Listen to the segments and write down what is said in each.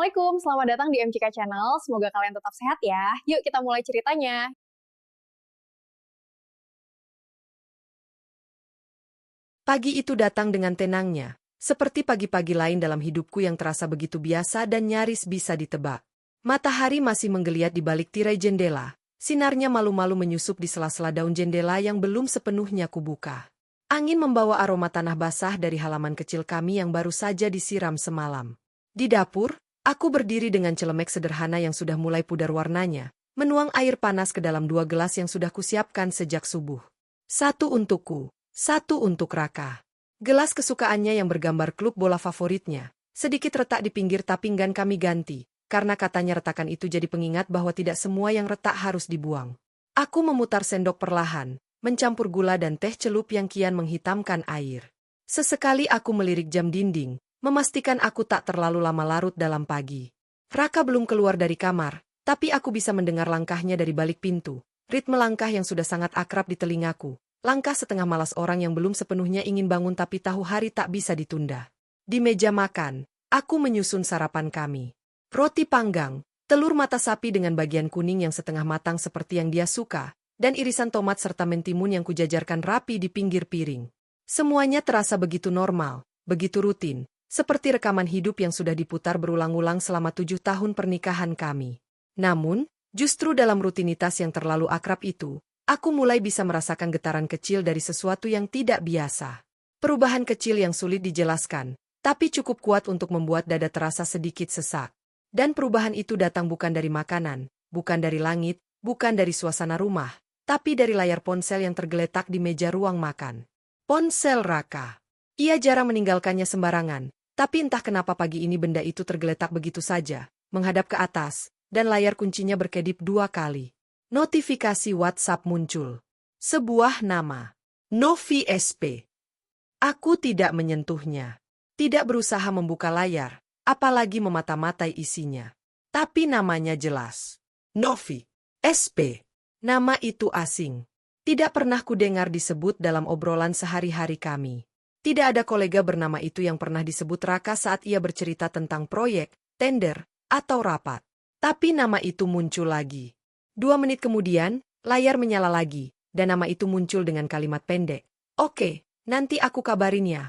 Assalamualaikum, selamat datang di MCK Channel. Semoga kalian tetap sehat ya. Yuk kita mulai ceritanya. Pagi itu datang dengan tenangnya, seperti pagi-pagi lain dalam hidupku yang terasa begitu biasa dan nyaris bisa ditebak. Matahari masih menggeliat di balik tirai jendela, sinarnya malu-malu menyusup di sela-sela daun jendela yang belum sepenuhnya kubuka. Angin membawa aroma tanah basah dari halaman kecil kami yang baru saja disiram semalam. Di dapur, aku berdiri dengan celemek sederhana yang sudah mulai pudar warnanya, menuang air panas ke dalam 2 gelas yang sudah kusiapkan sejak subuh. Satu untukku. Satu untuk Raka. Gelas kesukaannya yang bergambar klub bola favoritnya, sedikit retak di pinggir tapi enggan kami ganti, karena katanya retakan itu jadi pengingat bahwa tidak semua yang retak harus dibuang. Aku memutar sendok perlahan, mencampur gula dan teh celup yang kian menghitamkan air. Sesekali aku melirik jam dinding, memastikan aku tak terlalu lama larut dalam pagi. Raka belum keluar dari kamar, tapi aku bisa mendengar langkahnya dari balik pintu, ritme langkah yang sudah sangat akrab di telingaku. Langkah setengah malas orang yang belum sepenuhnya ingin bangun tapi tahu hari tak bisa ditunda. Di meja makan, aku menyusun sarapan kami. Roti panggang, telur mata sapi dengan bagian kuning yang setengah matang seperti yang dia suka, dan irisan tomat serta mentimun yang kujajarkan rapi di pinggir piring. Semuanya terasa begitu normal, begitu rutin, seperti rekaman hidup yang sudah diputar berulang-ulang selama 7 tahun pernikahan kami. Namun, justru dalam rutinitas yang terlalu akrab itu, aku mulai bisa merasakan getaran kecil dari sesuatu yang tidak biasa. Perubahan kecil yang sulit dijelaskan, tapi cukup kuat untuk membuat dada terasa sedikit sesak. Dan perubahan itu datang bukan dari makanan, bukan dari langit, bukan dari suasana rumah, tapi dari layar ponsel yang tergeletak di meja ruang makan. Ponsel Raka. Ia jarang meninggalkannya sembarangan, tapi entah kenapa pagi ini benda itu tergeletak begitu saja, menghadap ke atas, dan layar kuncinya berkedip 2 kali. Notifikasi WhatsApp muncul. Sebuah nama. Novi SP. Aku tidak menyentuhnya. Tidak berusaha membuka layar, apalagi memata-matai isinya. Tapi namanya jelas. Novi SP. Nama itu asing. Tidak pernah kudengar disebut dalam obrolan sehari-hari kami. Tidak ada kolega bernama itu yang pernah disebut Raka saat ia bercerita tentang proyek, tender, atau rapat. Tapi nama itu muncul lagi. 2 menit kemudian, layar menyala lagi, dan nama itu muncul dengan kalimat pendek. Oke, nanti aku kabarin ya.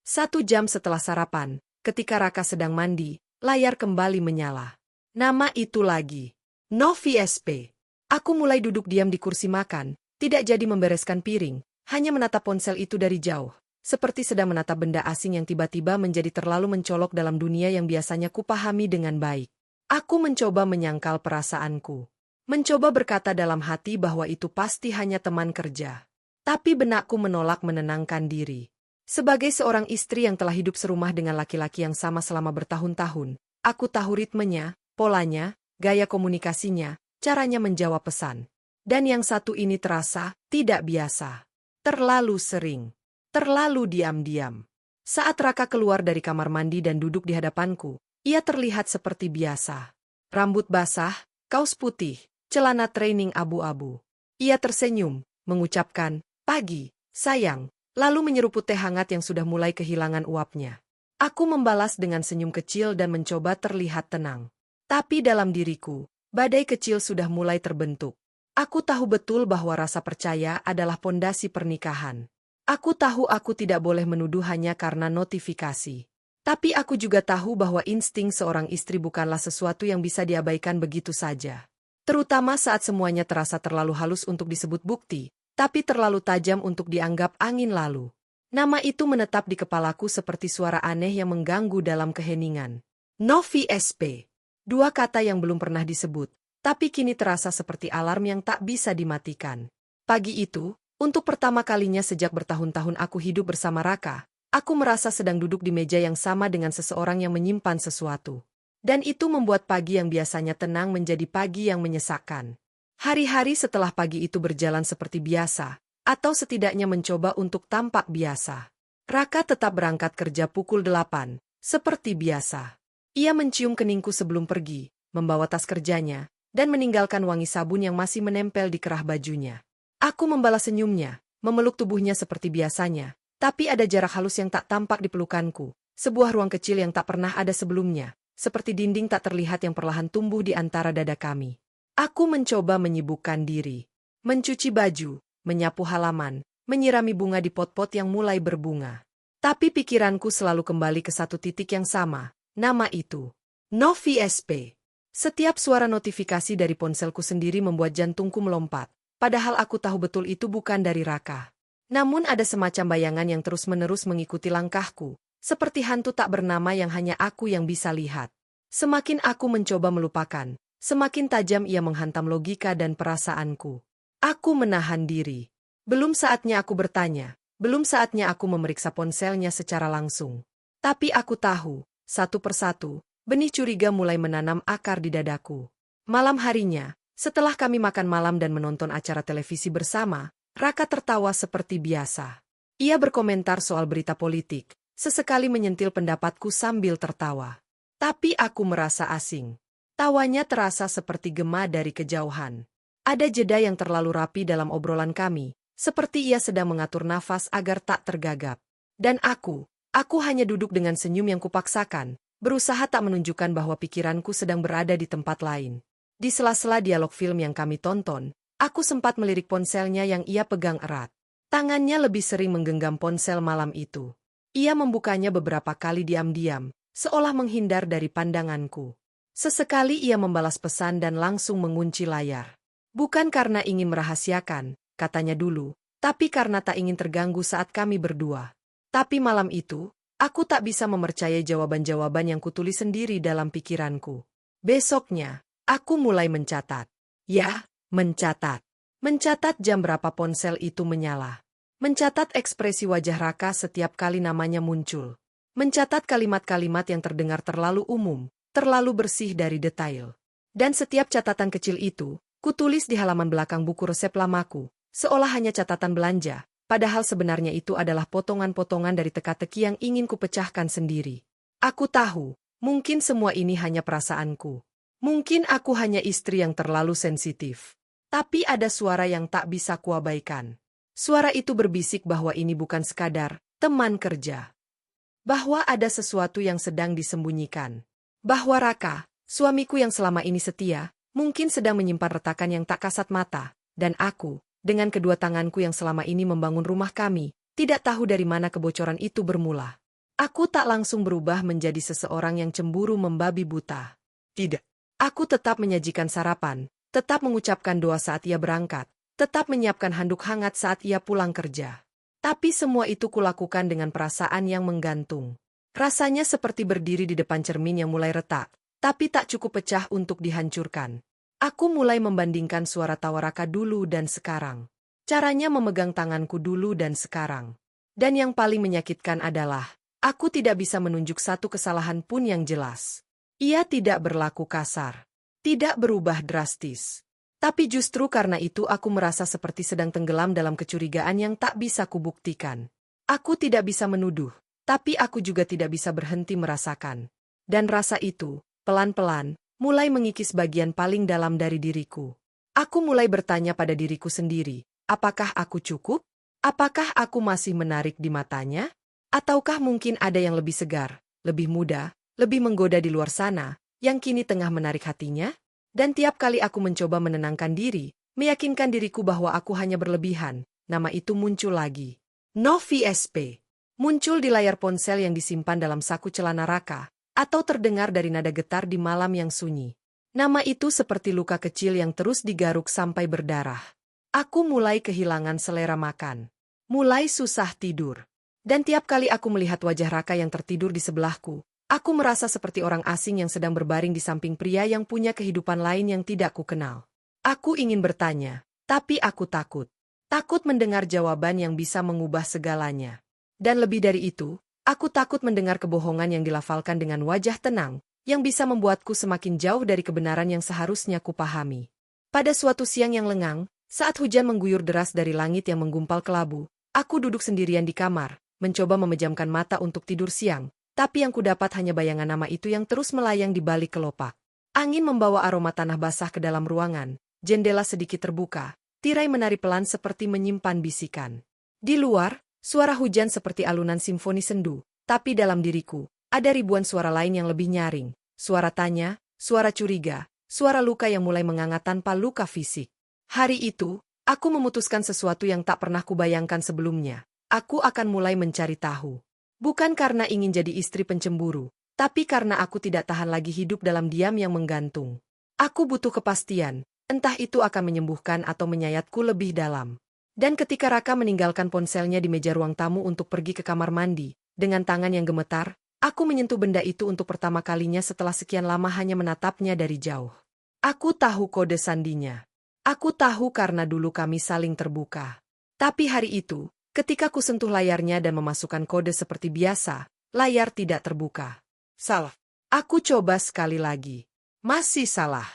1 jam setelah sarapan, ketika Raka sedang mandi, layar kembali menyala. Nama itu lagi. Novi SP. Aku mulai duduk diam di kursi makan, tidak jadi membereskan piring, hanya menatap ponsel itu dari jauh, seperti sedang menatap benda asing yang tiba-tiba menjadi terlalu mencolok dalam dunia yang biasanya kupahami dengan baik. Aku mencoba menyangkal perasaanku. Mencoba berkata dalam hati bahwa itu pasti hanya teman kerja. Tapi benakku menolak menenangkan diri. Sebagai seorang istri yang telah hidup serumah dengan laki-laki yang sama selama bertahun-tahun, aku tahu ritmenya, polanya, gaya komunikasinya, caranya menjawab pesan. Dan yang satu ini terasa tidak biasa. Terlalu sering. Terlalu diam-diam. Saat Raka keluar dari kamar mandi dan duduk di hadapanku, ia terlihat seperti biasa. Rambut basah, kaos putih, celana training abu-abu. Ia tersenyum, mengucapkan, "Pagi, sayang," lalu menyeruput teh hangat yang sudah mulai kehilangan uapnya. Aku membalas dengan senyum kecil dan mencoba terlihat tenang. Tapi dalam diriku, badai kecil sudah mulai terbentuk. Aku tahu betul bahwa rasa percaya adalah pondasi pernikahan. Aku tahu aku tidak boleh menuduh hanya karena notifikasi. Tapi aku juga tahu bahwa insting seorang istri bukanlah sesuatu yang bisa diabaikan begitu saja. Terutama saat semuanya terasa terlalu halus untuk disebut bukti, tapi terlalu tajam untuk dianggap angin lalu. Nama itu menetap di kepalaku seperti suara aneh yang mengganggu dalam keheningan. Novi SP. 2 kata yang belum pernah disebut, tapi kini terasa seperti alarm yang tak bisa dimatikan. Pagi itu, untuk pertama kalinya sejak bertahun-tahun aku hidup bersama Raka, aku merasa sedang duduk di meja yang sama dengan seseorang yang menyimpan sesuatu. Dan itu membuat pagi yang biasanya tenang menjadi pagi yang menyesakkan. Hari-hari setelah pagi itu berjalan seperti biasa, atau setidaknya mencoba untuk tampak biasa. Raka tetap berangkat kerja pukul 8, seperti biasa. Ia mencium keningku sebelum pergi, membawa tas kerjanya, dan meninggalkan wangi sabun yang masih menempel di kerah bajunya. Aku membalas senyumnya, memeluk tubuhnya seperti biasanya, tapi ada jarak halus yang tak tampak di pelukanku, sebuah ruang kecil yang tak pernah ada sebelumnya. seperti dinding tak terlihat yang perlahan tumbuh di antara dada kami. Aku mencoba menyibukkan diri, mencuci baju, menyapu halaman, menyirami bunga di pot-pot yang mulai berbunga. Tapi pikiranku selalu kembali ke satu titik yang sama, nama itu. Novi SP. Setiap suara notifikasi dari ponselku sendiri membuat jantungku melompat, padahal aku tahu betul itu bukan dari Raka. Namun ada semacam bayangan yang terus-menerus mengikuti langkahku, seperti hantu tak bernama yang hanya aku yang bisa lihat. Semakin aku mencoba melupakan, semakin tajam ia menghantam logika dan perasaanku. Aku menahan diri. Belum saatnya aku bertanya, belum saatnya aku memeriksa ponselnya secara langsung. Tapi aku tahu, satu persatu, benih curiga mulai menanam akar di dadaku. Malam harinya, setelah kami makan malam dan menonton acara televisi bersama, Raka tertawa seperti biasa. Ia berkomentar soal berita politik, sesekali menyentil pendapatku sambil tertawa. Tapi aku merasa asing. Tawanya terasa seperti gema dari kejauhan. Ada jeda yang terlalu rapi dalam obrolan kami, seperti ia sedang mengatur nafas agar tak tergagap. Dan aku hanya duduk dengan senyum yang kupaksakan, berusaha tak menunjukkan bahwa pikiranku sedang berada di tempat lain. Di sela-sela dialog film yang kami tonton, aku sempat melirik ponselnya yang ia pegang erat. Tangannya lebih sering menggenggam ponsel malam itu. Ia membukanya beberapa kali diam-diam, seolah menghindar dari pandanganku. Sesekali ia membalas pesan dan langsung mengunci layar. Bukan karena ingin merahasiakan, katanya dulu, tapi karena tak ingin terganggu saat kami berdua. Tapi malam itu, aku tak bisa mempercayai jawaban-jawaban yang kutulis sendiri dalam pikiranku. Besoknya, aku mulai mencatat. Ya, mencatat. Mencatat jam berapa ponsel itu menyala. Mencatat ekspresi wajah Raka setiap kali namanya muncul. Mencatat kalimat-kalimat yang terdengar terlalu umum, terlalu bersih dari detail. Dan setiap catatan kecil itu, kutulis di halaman belakang buku resep lamaku, seolah hanya catatan belanja. Padahal sebenarnya itu adalah potongan-potongan dari teka-teki yang ingin kupecahkan sendiri. Aku tahu, mungkin semua ini hanya perasaanku. Mungkin aku hanya istri yang terlalu sensitif. Tapi ada suara yang tak bisa kuabaikan. Suara itu berbisik bahwa ini bukan sekadar teman kerja. Bahwa ada sesuatu yang sedang disembunyikan. Bahwa Raka, suamiku yang selama ini setia, mungkin sedang menyimpan retakan yang tak kasat mata, dan aku, dengan kedua tanganku yang selama ini membangun rumah kami, tidak tahu dari mana kebocoran itu bermula. Aku tak langsung berubah menjadi seseorang yang cemburu membabi buta. Tidak. Aku tetap menyajikan sarapan, tetap mengucapkan doa saat ia berangkat, tetap menyiapkan handuk hangat saat ia pulang kerja. Tapi semua itu kulakukan dengan perasaan yang menggantung. Rasanya seperti berdiri di depan cermin yang mulai retak, tapi tak cukup pecah untuk dihancurkan. Aku mulai membandingkan suara tawa Raka dulu dan sekarang. Caranya memegang tanganku dulu dan sekarang. Dan yang paling menyakitkan adalah, aku tidak bisa menunjuk satu kesalahan pun yang jelas. Ia tidak berlaku kasar. Tidak berubah drastis. Tapi justru karena itu aku merasa seperti sedang tenggelam dalam kecurigaan yang tak bisa kubuktikan. Aku tidak bisa menuduh, tapi aku juga tidak bisa berhenti merasakan. Dan rasa itu, pelan-pelan, mulai mengikis bagian paling dalam dari diriku. Aku mulai bertanya pada diriku sendiri, apakah aku cukup? Apakah aku masih menarik di matanya? Ataukah mungkin ada yang lebih segar, lebih muda, lebih menggoda di luar sana, yang kini tengah menarik hatinya? Dan tiap kali aku mencoba menenangkan diri, meyakinkan diriku bahwa aku hanya berlebihan, nama itu muncul lagi. Novi SP. Muncul di layar ponsel yang disimpan dalam saku celana Raka, atau terdengar dari nada getar di malam yang sunyi. Nama itu seperti luka kecil yang terus digaruk sampai berdarah. Aku mulai kehilangan selera makan. Mulai susah tidur. Dan tiap kali aku melihat wajah Raka yang tertidur di sebelahku, aku merasa seperti orang asing yang sedang berbaring di samping pria yang punya kehidupan lain yang tidak kukenal. Aku ingin bertanya, tapi aku takut. Takut mendengar jawaban yang bisa mengubah segalanya. Dan lebih dari itu, aku takut mendengar kebohongan yang dilafalkan dengan wajah tenang, yang bisa membuatku semakin jauh dari kebenaran yang seharusnya kupahami. Pada suatu siang yang lengang, saat hujan mengguyur deras dari langit yang menggumpal kelabu, aku duduk sendirian di kamar, mencoba memejamkan mata untuk tidur siang, tapi yang kudapat hanya bayangan nama itu yang terus melayang di balik kelopak. Angin membawa aroma tanah basah ke dalam ruangan, jendela sedikit terbuka, tirai menari pelan seperti menyimpan bisikan. Di luar, suara hujan seperti alunan simfoni sendu, tapi dalam diriku, ada ribuan suara lain yang lebih nyaring, suara tanya, suara curiga, suara luka yang mulai menganga tanpa luka fisik. Hari itu, aku memutuskan sesuatu yang tak pernah kubayangkan sebelumnya. Aku akan mulai mencari tahu. Bukan karena ingin jadi istri pencemburu, tapi karena aku tidak tahan lagi hidup dalam diam yang menggantung. Aku butuh kepastian, entah itu akan menyembuhkan atau menyayatku lebih dalam. Dan ketika Raka meninggalkan ponselnya di meja ruang tamu untuk pergi ke kamar mandi, dengan tangan yang gemetar, aku menyentuh benda itu untuk pertama kalinya setelah sekian lama hanya menatapnya dari jauh. Aku tahu kode sandinya. Aku tahu karena dulu kami saling terbuka. Tapi hari itu, ketika ku sentuh layarnya dan memasukkan kode seperti biasa, layar tidak terbuka. Salah. Aku coba sekali lagi. Masih salah.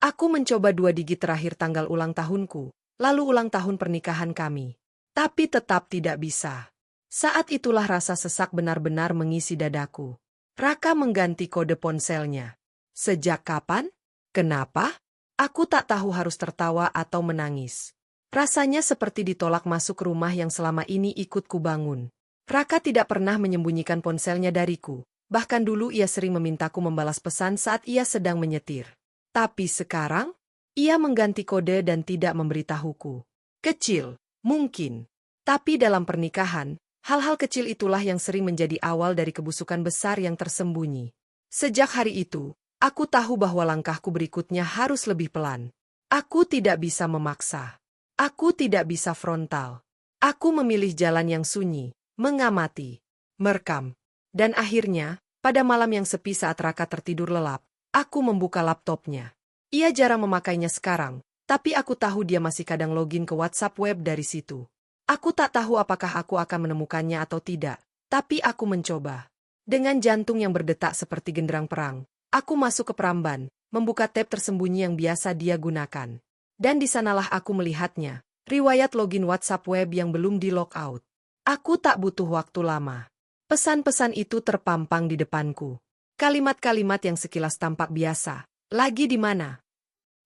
Aku mencoba 2 digit terakhir tanggal ulang tahunku, lalu ulang tahun pernikahan kami. Tapi tetap tidak bisa. Saat itulah rasa sesak benar-benar mengisi dadaku. Raka mengganti kode ponselnya. Sejak kapan? Kenapa? Aku tak tahu harus tertawa atau menangis. Rasanya seperti ditolak masuk rumah yang selama ini ikut ku bangun. Raka tidak pernah menyembunyikan ponselnya dariku. Bahkan dulu ia sering memintaku membalas pesan saat ia sedang menyetir. Tapi sekarang, ia mengganti kode dan tidak memberitahuku. Kecil, mungkin. Tapi dalam pernikahan, hal-hal kecil itulah yang sering menjadi awal dari kebusukan besar yang tersembunyi. Sejak hari itu, aku tahu bahwa langkahku berikutnya harus lebih pelan. Aku tidak bisa memaksa. Aku tidak bisa frontal. Aku memilih jalan yang sunyi, mengamati, merekam. Dan akhirnya, pada malam yang sepi saat Raka tertidur lelap, aku membuka laptopnya. Ia jarang memakainya sekarang, tapi aku tahu dia masih kadang login ke WhatsApp web dari situ. Aku tak tahu apakah aku akan menemukannya atau tidak, tapi aku mencoba. Dengan jantung yang berdetak seperti genderang perang, aku masuk ke peramban, membuka tab tersembunyi yang biasa dia gunakan. Dan di sanalah aku melihatnya, riwayat login WhatsApp web yang belum di-logout. Aku tak butuh waktu lama. Pesan-pesan itu terpampang di depanku. Kalimat-kalimat yang sekilas tampak biasa. Lagi di mana?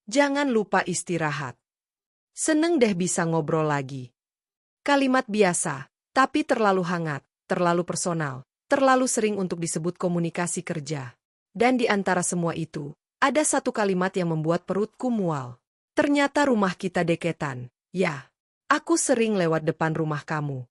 Jangan lupa istirahat. Seneng deh bisa ngobrol lagi. Kalimat biasa, tapi terlalu hangat, terlalu personal, terlalu sering untuk disebut komunikasi kerja. Dan di antara semua itu, ada satu kalimat yang membuat perutku mual. Ternyata rumah kita deketan. Ya, aku sering lewat depan rumah kamu.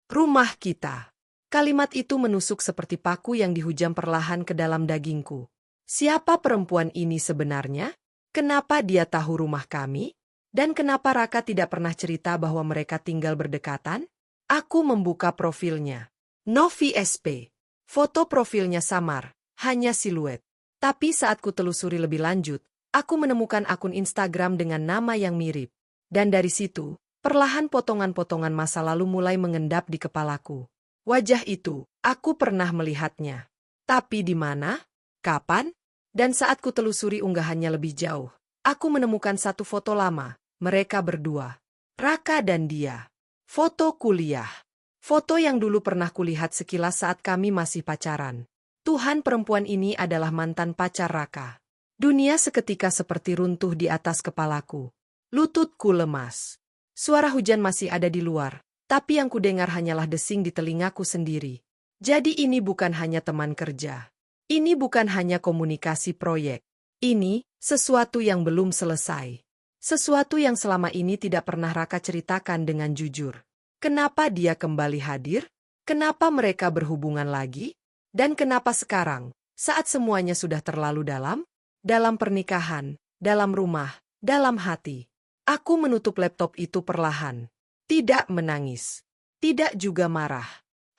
Rumah kita. Kalimat itu menusuk seperti paku yang dihujam perlahan ke dalam dagingku. Siapa perempuan ini sebenarnya? Kenapa dia tahu rumah kami? Dan kenapa Raka tidak pernah cerita bahwa mereka tinggal berdekatan? Aku membuka profilnya. Novi SP. Foto profilnya samar, hanya siluet. Tapi saat ku telusuri lebih lanjut, aku menemukan akun Instagram dengan nama yang mirip. Dan dari situ, perlahan potongan-potongan masa lalu mulai mengendap di kepalaku. Wajah itu, aku pernah melihatnya. Tapi di mana? Kapan? Dan saat ku telusuri unggahannya lebih jauh, aku menemukan satu foto lama, mereka berdua. Raka dan dia. Foto kuliah. Foto yang dulu pernah kulihat sekilas saat kami masih pacaran. Tuhan, perempuan ini adalah mantan pacar Raka. Dunia seketika seperti runtuh di atas kepalaku. Lututku lemas. Suara hujan masih ada di luar. Tapi yang kudengar hanyalah desing di telingaku sendiri. Jadi ini bukan hanya teman kerja. Ini bukan hanya komunikasi proyek. Ini sesuatu yang belum selesai. Sesuatu yang selama ini tidak pernah Raka ceritakan dengan jujur. Kenapa dia kembali hadir? Kenapa mereka berhubungan lagi? Dan kenapa sekarang, saat semuanya sudah terlalu dalam? Dalam pernikahan, dalam rumah, dalam hati. Aku menutup laptop itu perlahan. Tidak menangis. Tidak juga marah.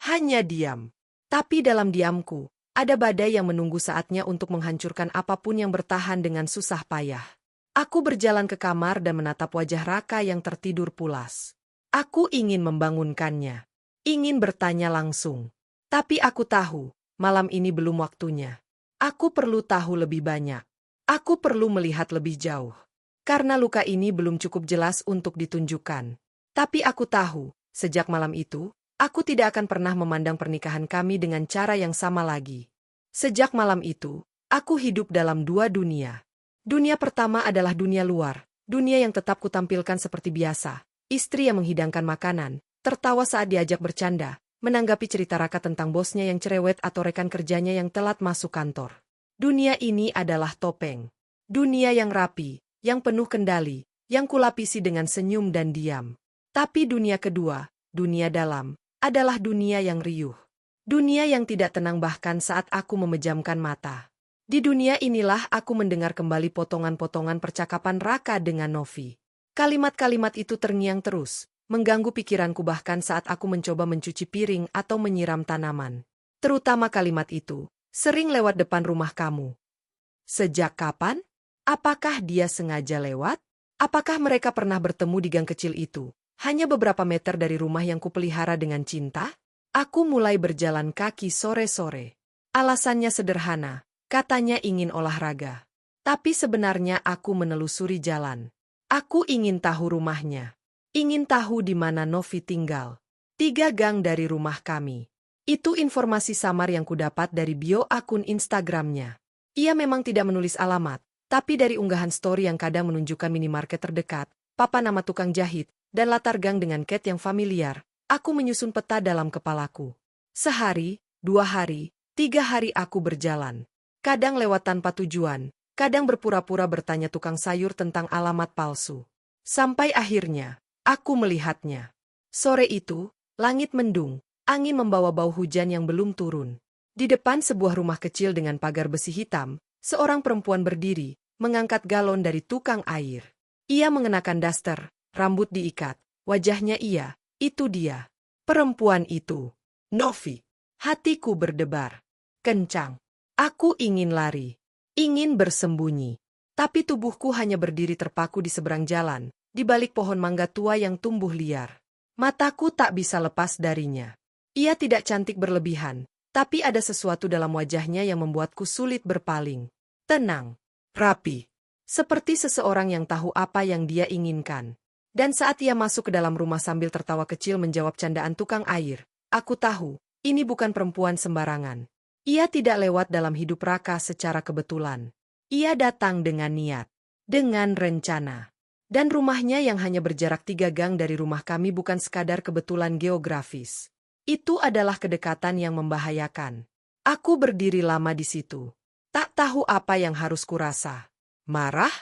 Hanya diam. Tapi dalam diamku, ada badai yang menunggu saatnya untuk menghancurkan apapun yang bertahan dengan susah payah. Aku berjalan ke kamar dan menatap wajah Raka yang tertidur pulas. Aku ingin membangunkannya. Ingin bertanya langsung. Tapi aku tahu, malam ini belum waktunya. Aku perlu tahu lebih banyak. Aku perlu melihat lebih jauh. Karena luka ini belum cukup jelas untuk ditunjukkan. Tapi aku tahu, sejak malam itu, aku tidak akan pernah memandang pernikahan kami dengan cara yang sama lagi. Sejak malam itu, aku hidup dalam 2 dunia. Dunia pertama adalah dunia luar, dunia yang tetap kutampilkan seperti biasa. Istri yang menghidangkan makanan, tertawa saat diajak bercanda, menanggapi cerita Raka tentang bosnya yang cerewet atau rekan kerjanya yang telat masuk kantor. Dunia ini adalah topeng. Dunia yang rapi, yang penuh kendali, yang kulapisi dengan senyum dan diam. Tapi dunia kedua, dunia dalam, adalah dunia yang riuh. Dunia yang tidak tenang bahkan saat aku memejamkan mata. Di dunia inilah aku mendengar kembali potongan-potongan percakapan Raka dengan Novi. Kalimat-kalimat itu terngiang terus, mengganggu pikiranku bahkan saat aku mencoba mencuci piring atau menyiram tanaman. Terutama kalimat itu, sering lewat depan rumah kamu. Sejak kapan? Apakah dia sengaja lewat? Apakah mereka pernah bertemu di gang kecil itu, hanya beberapa meter dari rumah yang kupelihara dengan cinta? Aku mulai berjalan kaki sore-sore. Alasannya sederhana, katanya ingin olahraga. Tapi sebenarnya aku menelusuri jalan. Aku ingin tahu rumahnya. Ingin tahu di mana Novi tinggal. 3 gang dari rumah kami. Itu informasi samar yang kudapat dari bio akun Instagramnya. Ia memang tidak menulis alamat, tapi dari unggahan story yang kadang menunjukkan minimarket terdekat, papan nama tukang jahit, dan latar gang dengan cat yang familiar, aku menyusun peta dalam kepalaku. Sehari, 2 hari, 3 hari aku berjalan. Kadang lewat tanpa tujuan, kadang berpura-pura bertanya tukang sayur tentang alamat palsu. Sampai akhirnya, aku melihatnya. Sore itu, langit mendung, angin membawa bau hujan yang belum turun. Di depan sebuah rumah kecil dengan pagar besi hitam, seorang perempuan berdiri, mengangkat galon dari tukang air. Ia mengenakan daster, rambut diikat, wajahnya itu dia. Perempuan itu. Novi. Hatiku berdebar. Kencang. Aku ingin lari. Ingin bersembunyi. Tapi tubuhku hanya berdiri terpaku di seberang jalan, di balik pohon mangga tua yang tumbuh liar. Mataku tak bisa lepas darinya. Ia tidak cantik berlebihan, tapi ada sesuatu dalam wajahnya yang membuatku sulit berpaling. Tenang, rapi, seperti seseorang yang tahu apa yang dia inginkan. Dan saat ia masuk ke dalam rumah sambil tertawa kecil menjawab candaan tukang air, aku tahu, ini bukan perempuan sembarangan. Ia tidak lewat dalam hidup Raka secara kebetulan. Ia datang dengan niat, dengan rencana. Dan rumahnya yang hanya berjarak 3 gang dari rumah kami bukan sekadar kebetulan geografis. Itu adalah kedekatan yang membahayakan. Aku berdiri lama di situ. Tak tahu apa yang harus kurasa. Marah?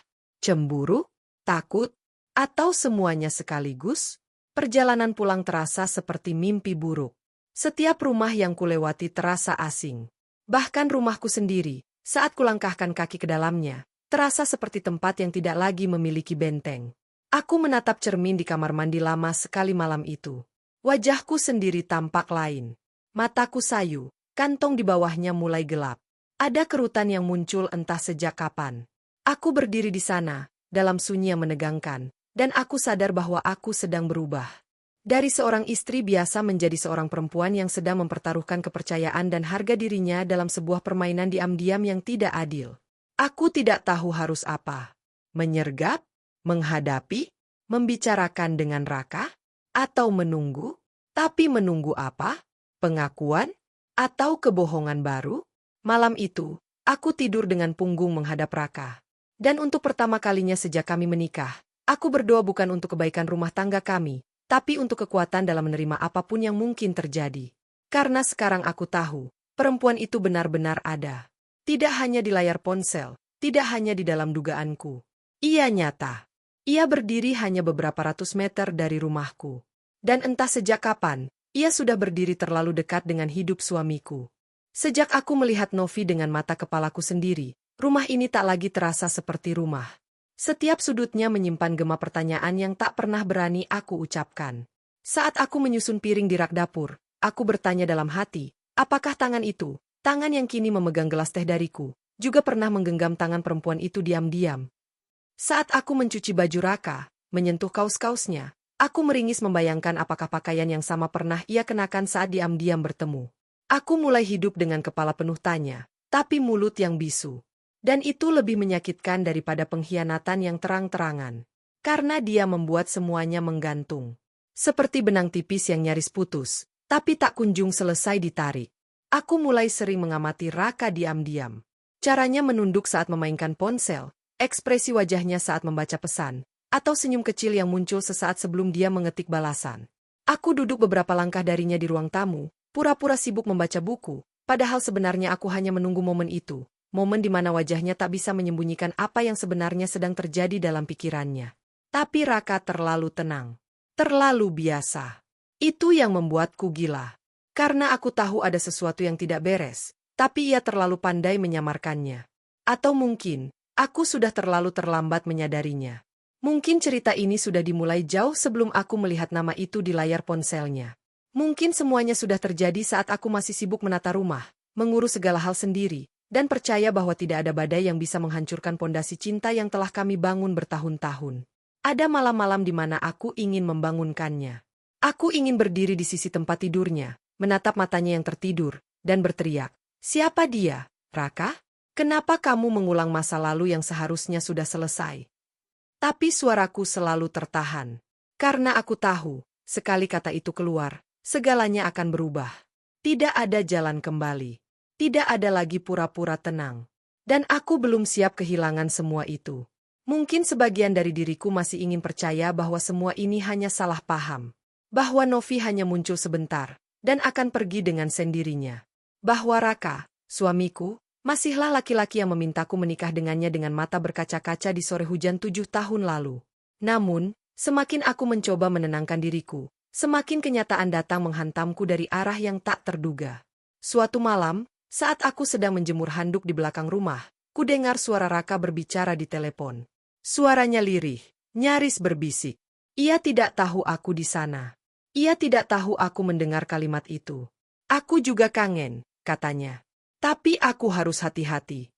Cemburu? Takut? Atau semuanya sekaligus? Perjalanan pulang terasa seperti mimpi buruk. Setiap rumah yang kulewati terasa asing. Bahkan rumahku sendiri, saat kulangkahkan kaki ke dalamnya, terasa seperti tempat yang tidak lagi memiliki benteng. Aku menatap cermin di kamar mandi lama sekali malam itu. Wajahku sendiri tampak lain. Mataku sayu, kantong di bawahnya mulai gelap. Ada kerutan yang muncul entah sejak kapan. Aku berdiri di sana, dalam sunyi yang menegangkan, dan aku sadar bahwa aku sedang berubah. Dari seorang istri biasa menjadi seorang perempuan yang sedang mempertaruhkan kepercayaan dan harga dirinya dalam sebuah permainan diam-diam yang tidak adil. Aku tidak tahu harus apa. Menyergap? Menghadapi? Membicarakan dengan Raka? Atau menunggu? Tapi menunggu apa? Pengakuan? Atau kebohongan baru? Malam itu, aku tidur dengan punggung menghadap Raka. Dan untuk pertama kalinya sejak kami menikah, aku berdoa bukan untuk kebaikan rumah tangga kami, tapi untuk kekuatan dalam menerima apapun yang mungkin terjadi. Karena sekarang aku tahu, perempuan itu benar-benar ada. Tidak hanya di layar ponsel, tidak hanya di dalam dugaanku. Ia nyata. Ia berdiri hanya beberapa ratus meter dari rumahku. Dan entah sejak kapan, ia sudah berdiri terlalu dekat dengan hidup suamiku. Sejak aku melihat Novi dengan mata kepalaku sendiri, rumah ini tak lagi terasa seperti rumah. Setiap sudutnya menyimpan gema pertanyaan yang tak pernah berani aku ucapkan. Saat aku menyusun piring di rak dapur, aku bertanya dalam hati, apakah tangan itu, tangan yang kini memegang gelas teh dariku, juga pernah menggenggam tangan perempuan itu diam-diam. Saat aku mencuci baju Raka, menyentuh kaus-kausnya, aku meringis membayangkan apakah pakaian yang sama pernah ia kenakan saat diam-diam bertemu. Aku mulai hidup dengan kepala penuh tanya, tapi mulut yang bisu. Dan itu lebih menyakitkan daripada pengkhianatan yang terang-terangan. Karena dia membuat semuanya menggantung. Seperti benang tipis yang nyaris putus, tapi tak kunjung selesai ditarik. Aku mulai sering mengamati Raka diam-diam. Caranya menunduk saat memainkan ponsel, ekspresi wajahnya saat membaca pesan, atau senyum kecil yang muncul sesaat sebelum dia mengetik balasan. Aku duduk beberapa langkah darinya di ruang tamu, pura-pura sibuk membaca buku, padahal sebenarnya aku hanya menunggu momen itu. momen di mana wajahnya tak bisa menyembunyikan apa yang sebenarnya sedang terjadi dalam pikirannya. Tapi Raka terlalu tenang. Terlalu biasa. Itu yang membuatku gila. Karena aku tahu ada sesuatu yang tidak beres, tapi ia terlalu pandai menyamarkannya. Atau mungkin, aku sudah terlalu terlambat menyadarinya. Mungkin cerita ini sudah dimulai jauh sebelum aku melihat nama itu di layar ponselnya. Mungkin semuanya sudah terjadi saat aku masih sibuk menata rumah, mengurus segala hal sendiri, dan percaya bahwa tidak ada badai yang bisa menghancurkan pondasi cinta yang telah kami bangun bertahun-tahun. Ada malam-malam di mana aku ingin membangunkannya. Aku ingin berdiri di sisi tempat tidurnya, menatap matanya yang tertidur, dan berteriak, "Siapa dia, Raka? Kenapa kamu mengulang masa lalu yang seharusnya sudah selesai?" Tapi suaraku selalu tertahan. Karena aku tahu, sekali kata itu keluar, segalanya akan berubah. Tidak ada jalan kembali. Tidak ada lagi pura-pura tenang. Dan aku belum siap kehilangan semua itu. Mungkin sebagian dari diriku masih ingin percaya bahwa semua ini hanya salah paham. Bahwa Novi hanya muncul sebentar, dan akan pergi dengan sendirinya. Bahwa Raka, suamiku, masihlah laki-laki yang memintaku menikah dengannya dengan mata berkaca-kaca di sore hujan 7 tahun lalu. Namun, semakin aku mencoba menenangkan diriku, semakin kenyataan datang menghantamku dari arah yang tak terduga. Suatu malam, saat aku sedang menjemur handuk di belakang rumah, kudengar suara Raka berbicara di telepon. Suaranya lirih, nyaris berbisik. Ia tidak tahu aku di sana. Ia tidak tahu aku mendengar kalimat itu. Aku juga kangen, katanya. Tapi aku harus hati-hati.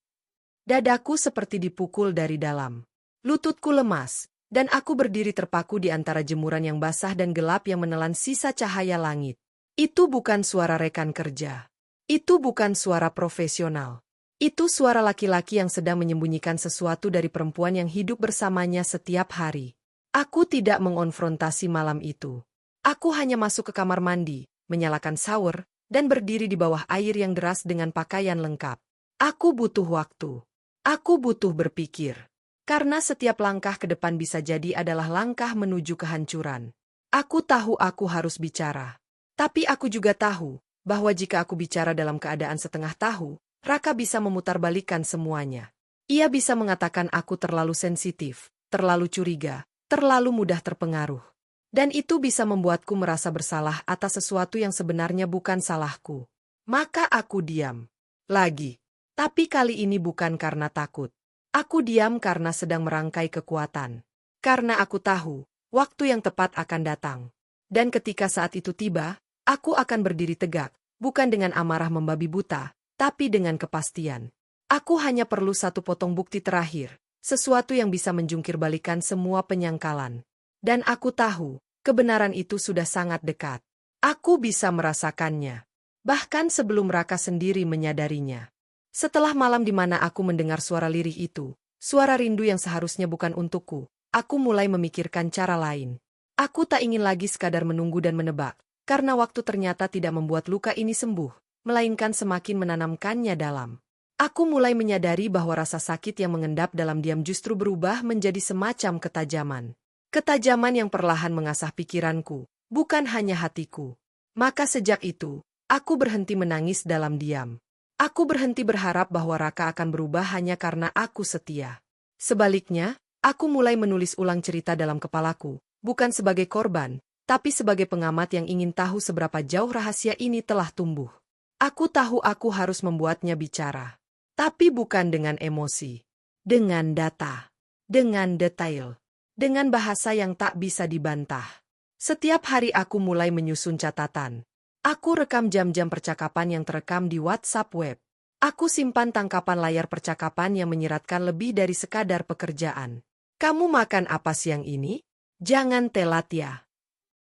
Dadaku seperti dipukul dari dalam. Lututku lemas, dan aku berdiri terpaku di antara jemuran yang basah dan gelap yang menelan sisa cahaya langit. Itu bukan suara rekan kerja. Itu bukan suara profesional. Itu suara laki-laki yang sedang menyembunyikan sesuatu dari perempuan yang hidup bersamanya setiap hari. Aku tidak mengonfrontasi malam itu. Aku hanya masuk ke kamar mandi, menyalakan shower, dan berdiri di bawah air yang deras dengan pakaian lengkap. Aku butuh waktu. Aku butuh berpikir. Karena setiap langkah ke depan bisa jadi adalah langkah menuju kehancuran. Aku tahu aku harus bicara. Tapi aku juga tahu bahwa jika aku bicara dalam keadaan setengah tahu, Raka bisa memutarbalikkan semuanya. Ia bisa mengatakan aku terlalu sensitif, terlalu curiga, terlalu mudah terpengaruh. Dan itu bisa membuatku merasa bersalah atas sesuatu yang sebenarnya bukan salahku. Maka aku diam. Lagi. Tapi kali ini bukan karena takut. Aku diam karena sedang merangkai kekuatan. Karena aku tahu, waktu yang tepat akan datang. Dan ketika saat itu tiba, aku akan berdiri tegak, bukan dengan amarah membabi buta, tapi dengan kepastian. Aku hanya perlu satu potong bukti terakhir, sesuatu yang bisa menjungkir balikan semua penyangkalan. Dan aku tahu, kebenaran itu sudah sangat dekat. Aku bisa merasakannya. Bahkan sebelum Raka sendiri menyadarinya. Setelah malam di mana aku mendengar suara lirih itu, suara rindu yang seharusnya bukan untukku, aku mulai memikirkan cara lain. Aku tak ingin lagi sekadar menunggu dan menebak, karena waktu ternyata tidak membuat luka ini sembuh, melainkan semakin menanamkannya dalam. Aku mulai menyadari bahwa rasa sakit yang mengendap dalam diam justru berubah menjadi semacam ketajaman. Ketajaman yang perlahan mengasah pikiranku, bukan hanya hatiku. Maka sejak itu, aku berhenti menangis dalam diam. Aku berhenti berharap bahwa Raka akan berubah hanya karena aku setia. Sebaliknya, aku mulai menulis ulang cerita dalam kepalaku, bukan sebagai korban, tapi sebagai pengamat yang ingin tahu seberapa jauh rahasia ini telah tumbuh. Aku tahu aku harus membuatnya bicara. Tapi bukan dengan emosi. Dengan data. Dengan detail. Dengan bahasa yang tak bisa dibantah. Setiap hari aku mulai menyusun catatan. Aku rekam jam-jam percakapan yang terekam di WhatsApp web. Aku simpan tangkapan layar percakapan yang menyiratkan lebih dari sekadar pekerjaan. Kamu makan apa siang ini? Jangan telat ya.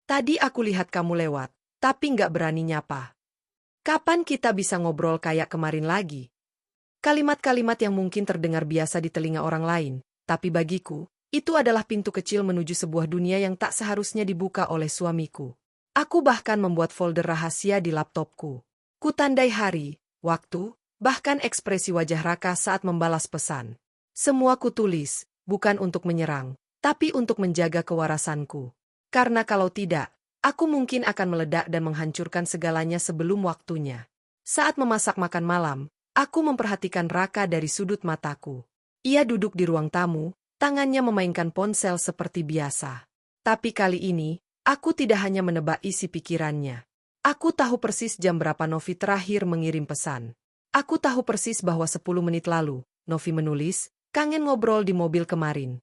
Tadi aku lihat kamu lewat, tapi nggak berani nyapa. Kapan kita bisa ngobrol kayak kemarin lagi? Kalimat-kalimat yang mungkin terdengar biasa di telinga orang lain, tapi bagiku, itu adalah pintu kecil menuju sebuah dunia yang tak seharusnya dibuka oleh suamiku. Aku bahkan membuat folder rahasia di laptopku. Kutandai hari, waktu, bahkan ekspresi wajah Raka saat membalas pesan. Semua kutulis, bukan untuk menyerang, tapi untuk menjaga kewarasanku. Karena kalau tidak, aku mungkin akan meledak dan menghancurkan segalanya sebelum waktunya. Saat memasak makan malam, Aku memperhatikan Raka dari sudut mataku. Ia duduk di ruang tamu, tangannya memainkan ponsel seperti biasa. Tapi kali ini, aku tidak hanya menebak isi pikirannya. Aku tahu persis jam berapa Novi terakhir mengirim pesan. Aku tahu persis bahwa 10 menit lalu, Novi menulis, "Kangen ngobrol di mobil kemarin."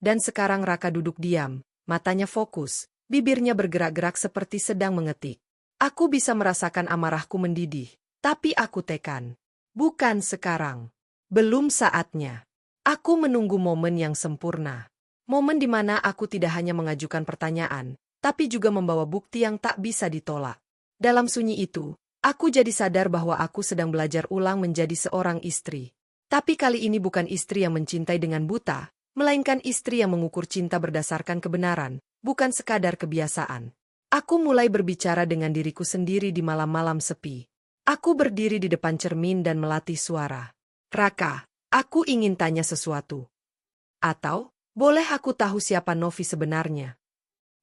Dan sekarang Raka duduk diam, matanya fokus, bibirnya bergerak-gerak seperti sedang mengetik. Aku bisa merasakan amarahku mendidih, tapi aku tekan. Bukan sekarang. Belum saatnya. Aku menunggu momen yang sempurna. Momen di mana aku tidak hanya mengajukan pertanyaan, tapi juga membawa bukti yang tak bisa ditolak. Dalam sunyi itu, aku jadi sadar bahwa aku sedang belajar ulang menjadi seorang istri. Tapi kali ini bukan istri yang mencintai dengan buta, melainkan istri yang mengukur cinta berdasarkan kebenaran, bukan sekadar kebiasaan. Aku mulai berbicara dengan diriku sendiri di malam-malam sepi. Aku berdiri di depan cermin dan melatih suara. Raka, aku ingin tanya sesuatu. Atau, boleh aku tahu siapa Novi sebenarnya?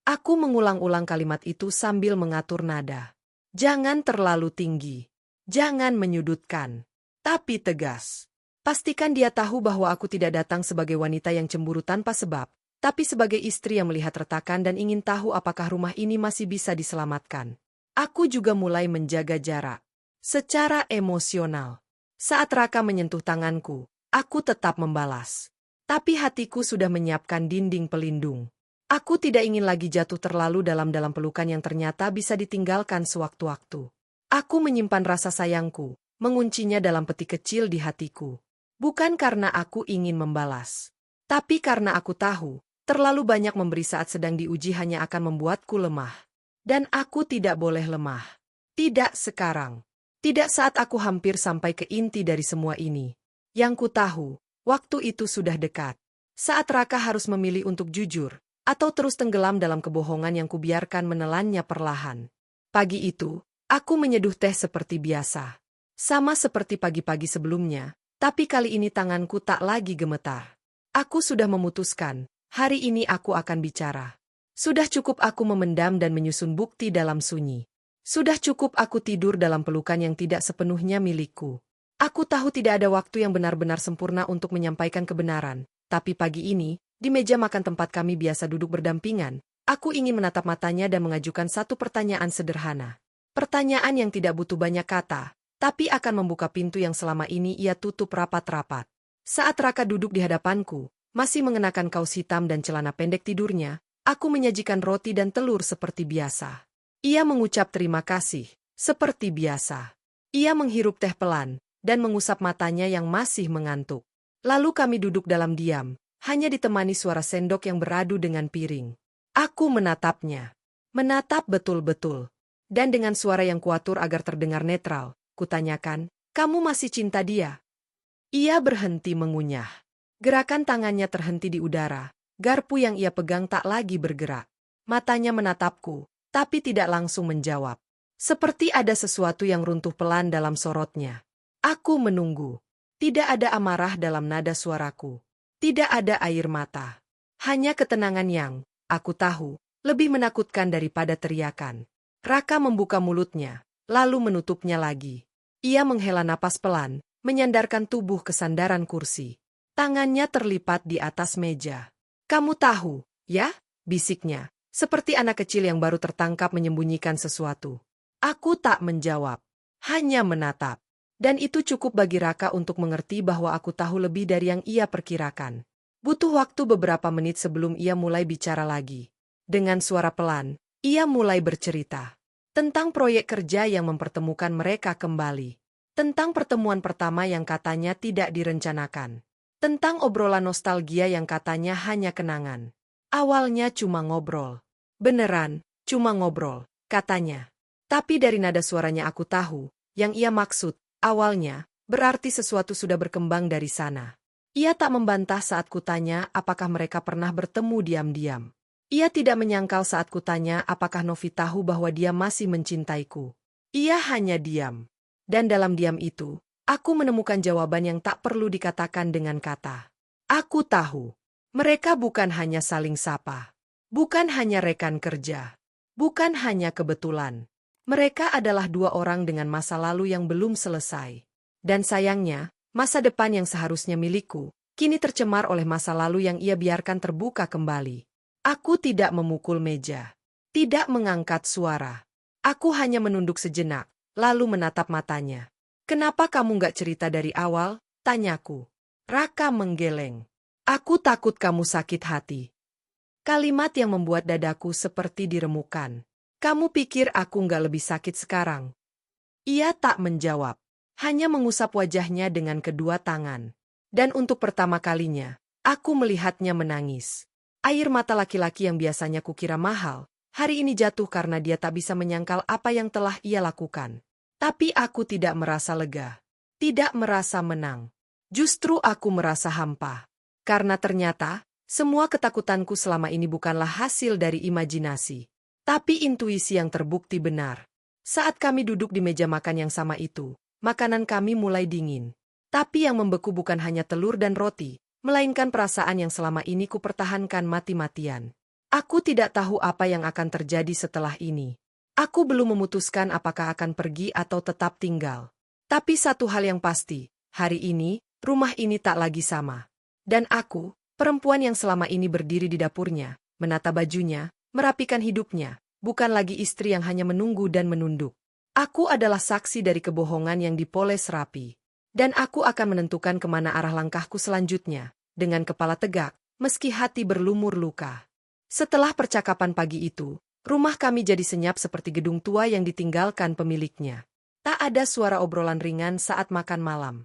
Aku mengulang-ulang kalimat itu sambil mengatur nada. Jangan terlalu tinggi. Jangan menyudutkan. Tapi tegas. Pastikan dia tahu bahwa aku tidak datang sebagai wanita yang cemburu tanpa sebab, tapi sebagai istri yang melihat retakan dan ingin tahu apakah rumah ini masih bisa diselamatkan. Aku juga mulai menjaga jarak. Secara emosional. Saat Raka menyentuh tanganku, aku tetap membalas. Tapi hatiku sudah menyiapkan dinding pelindung. Aku tidak ingin lagi jatuh terlalu dalam pelukan yang ternyata bisa ditinggalkan sewaktu-waktu. Aku menyimpan rasa sayangku, menguncinya dalam peti kecil di hatiku. Bukan karena aku ingin membalas. Tapi karena aku tahu, terlalu banyak memberi saat sedang diuji hanya akan membuatku lemah. Dan aku tidak boleh lemah. Tidak sekarang. Tidak saat aku hampir sampai ke inti dari semua ini. Yang ku tahu, waktu itu sudah dekat. Saat Raka harus memilih untuk jujur, atau terus tenggelam dalam kebohongan yang kubiarkan menelannya perlahan. Pagi itu, aku menyeduh teh seperti biasa. Sama seperti pagi-pagi sebelumnya, tapi kali ini tanganku tak lagi gemetar. Aku sudah memutuskan, hari ini aku akan bicara. Sudah cukup aku memendam dan menyusun bukti dalam sunyi. Sudah cukup aku tidur dalam pelukan yang tidak sepenuhnya milikku. Aku tahu tidak ada waktu yang benar-benar sempurna untuk menyampaikan kebenaran, tapi pagi ini, di meja makan tempat kami biasa duduk berdampingan, aku ingin menatap matanya dan mengajukan satu pertanyaan sederhana. Pertanyaan yang tidak butuh banyak kata, tapi akan membuka pintu yang selama ini ia tutup rapat-rapat. Saat Raka duduk di hadapanku, masih mengenakan kaos hitam dan celana pendek tidurnya, aku menyajikan roti dan telur seperti biasa. Ia mengucap terima kasih, seperti biasa. Ia menghirup teh pelan, dan mengusap matanya yang masih mengantuk. Lalu kami duduk dalam diam, hanya ditemani suara sendok yang beradu dengan piring. Aku menatapnya. Menatap betul-betul. Dan dengan suara yang kuatur agar terdengar netral, kutanyakan, "Kamu masih cinta dia?" Ia berhenti mengunyah. Gerakan tangannya terhenti di udara, garpu yang ia pegang tak lagi bergerak. Matanya menatapku, tapi tidak langsung menjawab. Seperti ada sesuatu yang runtuh pelan dalam sorotnya. Aku menunggu. Tidak ada amarah dalam nada suaraku. Tidak ada air mata. Hanya ketenangan yang, aku tahu, lebih menakutkan daripada teriakan. Raka membuka mulutnya, lalu menutupnya lagi. Ia menghela napas pelan, menyandarkan tubuh ke sandaran kursi. Tangannya terlipat di atas meja. "Kamu tahu, ya?" bisiknya, seperti anak kecil yang baru tertangkap menyembunyikan sesuatu. Aku tak menjawab, hanya menatap. Dan itu cukup bagi Raka untuk mengerti bahwa aku tahu lebih dari yang ia perkirakan. Butuh waktu beberapa menit sebelum ia mulai bicara lagi. Dengan suara pelan, ia mulai bercerita tentang proyek kerja yang mempertemukan mereka kembali. Tentang pertemuan pertama yang katanya tidak direncanakan. Tentang obrolan nostalgia yang katanya hanya kenangan. Awalnya cuma ngobrol. Beneran, cuma ngobrol, katanya. Tapi dari nada suaranya aku tahu, yang ia maksud, awalnya, berarti sesuatu sudah berkembang dari sana. Ia tak membantah saat kutanya apakah mereka pernah bertemu diam-diam. Ia tidak menyangkal saat kutanya apakah Novi tahu bahwa dia masih mencintaiku. Ia hanya diam. Dan dalam diam itu, aku menemukan jawaban yang tak perlu dikatakan dengan kata. Aku tahu. Mereka bukan hanya saling sapa. Bukan hanya rekan kerja. Bukan hanya kebetulan. Mereka adalah dua orang dengan masa lalu yang belum selesai. Dan sayangnya, masa depan yang seharusnya milikku, kini tercemar oleh masa lalu yang ia biarkan terbuka kembali. Aku tidak memukul meja. Tidak mengangkat suara. Aku hanya menunduk sejenak, lalu menatap matanya. Kenapa kamu nggak cerita dari awal? Tanyaku. Raka menggeleng. Aku takut kamu sakit hati. Kalimat yang membuat dadaku seperti diremukan. Kamu pikir aku nggak lebih sakit sekarang? Ia tak menjawab. Hanya mengusap wajahnya dengan kedua tangan. Dan untuk pertama kalinya, aku melihatnya menangis. Air mata laki-laki yang biasanya kukira mahal, hari ini jatuh karena dia tak bisa menyangkal apa yang telah ia lakukan. Tapi aku tidak merasa lega. Tidak merasa menang. Justru aku merasa hampa. Karena ternyata, semua ketakutanku selama ini bukanlah hasil dari imajinasi. Tapi intuisi yang terbukti benar. Saat kami duduk di meja makan yang sama itu, makanan kami mulai dingin. Tapi yang membeku bukan hanya telur dan roti, melainkan perasaan yang selama ini kupertahankan mati-matian. Aku tidak tahu apa yang akan terjadi setelah ini. Aku belum memutuskan apakah akan pergi atau tetap tinggal. Tapi satu hal yang pasti, hari ini, rumah ini tak lagi sama. Dan aku, perempuan yang selama ini berdiri di dapurnya, menata bajunya, merapikan hidupnya, bukan lagi istri yang hanya menunggu dan menunduk. Aku adalah saksi dari kebohongan yang dipoles rapi. Dan aku akan menentukan kemana arah langkahku selanjutnya, dengan kepala tegak, meski hati berlumur luka. Setelah percakapan pagi itu, rumah kami jadi senyap seperti gedung tua yang ditinggalkan pemiliknya. Tak ada suara obrolan ringan saat makan malam.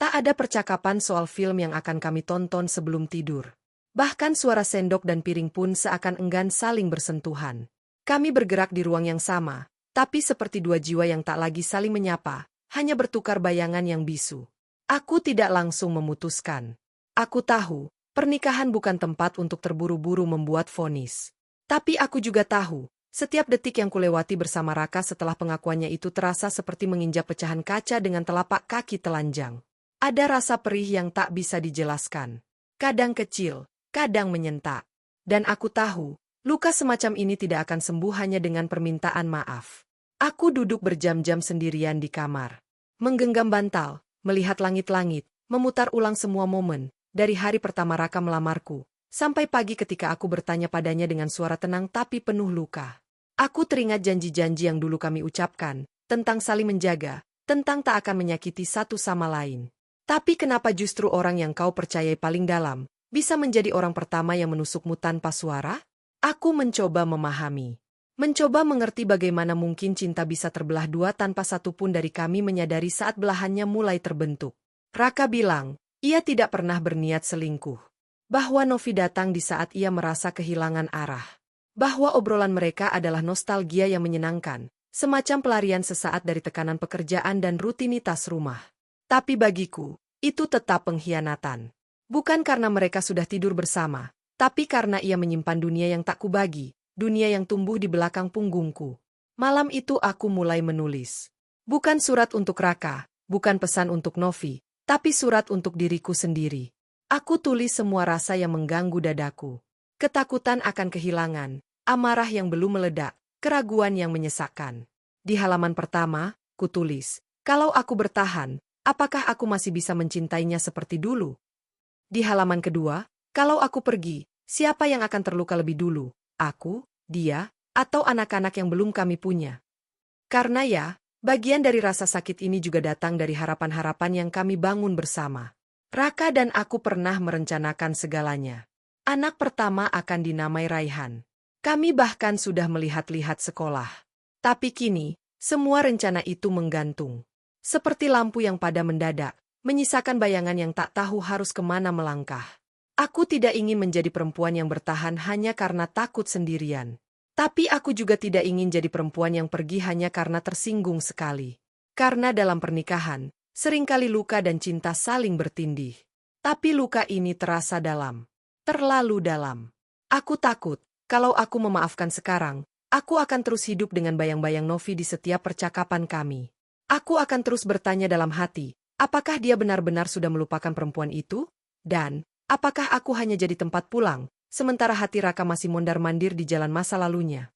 Tak ada percakapan soal film yang akan kami tonton sebelum tidur. Bahkan suara sendok dan piring pun seakan enggan saling bersentuhan. Kami bergerak di ruang yang sama, tapi seperti dua jiwa yang tak lagi saling menyapa, hanya bertukar bayangan yang bisu. Aku tidak langsung memutuskan. Aku tahu, pernikahan bukan tempat untuk terburu-buru membuat vonis. Tapi aku juga tahu, setiap detik yang kulewati bersama Raka setelah pengakuannya itu terasa seperti menginjak pecahan kaca dengan telapak kaki telanjang. Ada rasa perih yang tak bisa dijelaskan. Kadang kecil, kadang menyentak. Dan aku tahu, luka semacam ini tidak akan sembuh hanya dengan permintaan maaf. Aku duduk berjam-jam sendirian di kamar. Menggenggam bantal, melihat langit-langit, memutar ulang semua momen, dari hari pertama Raka melamarku, sampai pagi ketika aku bertanya padanya dengan suara tenang tapi penuh luka. Aku teringat janji-janji yang dulu kami ucapkan, tentang saling menjaga, tentang tak akan menyakiti satu sama lain. Tapi kenapa justru orang yang kau percayai paling dalam, bisa menjadi orang pertama yang menusukmu tanpa suara? Aku mencoba memahami. Mencoba mengerti bagaimana mungkin cinta bisa terbelah dua tanpa satupun dari kami menyadari saat belahannya mulai terbentuk. Raka bilang, ia tidak pernah berniat selingkuh. Bahwa Novi datang di saat ia merasa kehilangan arah. Bahwa obrolan mereka adalah nostalgia yang menyenangkan, semacam pelarian sesaat dari tekanan pekerjaan dan rutinitas rumah. Tapi bagiku, itu tetap pengkhianatan. Bukan karena mereka sudah tidur bersama, tapi karena ia menyimpan dunia yang tak kubagi. Dunia yang tumbuh di belakang punggungku. Malam itu aku mulai menulis. Bukan surat untuk Raka, bukan pesan untuk Novi, tapi surat untuk diriku sendiri. Aku tulis semua rasa yang mengganggu dadaku. Ketakutan akan kehilangan, amarah yang belum meledak, keraguan yang menyesakkan. Di halaman pertama, kutulis, kalau aku bertahan, apakah aku masih bisa mencintainya seperti dulu? Di halaman kedua, kalau aku pergi, siapa yang akan terluka lebih dulu? Aku, dia, atau anak-anak yang belum kami punya. Karena ya, bagian dari rasa sakit ini juga datang dari harapan-harapan yang kami bangun bersama. Raka dan aku pernah merencanakan segalanya. Anak pertama akan dinamai Raihan. Kami bahkan sudah melihat-lihat sekolah. Tapi kini, semua rencana itu menggantung. Seperti lampu yang pada mendadak, menyisakan bayangan yang tak tahu harus kemana melangkah. Aku tidak ingin menjadi perempuan yang bertahan hanya karena takut sendirian. Tapi aku juga tidak ingin jadi perempuan yang pergi hanya karena tersinggung sekali. Karena dalam pernikahan, seringkali luka dan cinta saling bertindih. Tapi luka ini terasa dalam. Terlalu dalam. Aku takut, kalau aku memaafkan sekarang, aku akan terus hidup dengan bayang-bayang Novi di setiap percakapan kami. Aku akan terus bertanya dalam hati, apakah dia benar-benar sudah melupakan perempuan itu? Dan, apakah aku hanya jadi tempat pulang, sementara hati Raka masih mondar-mandir di jalan masa lalunya?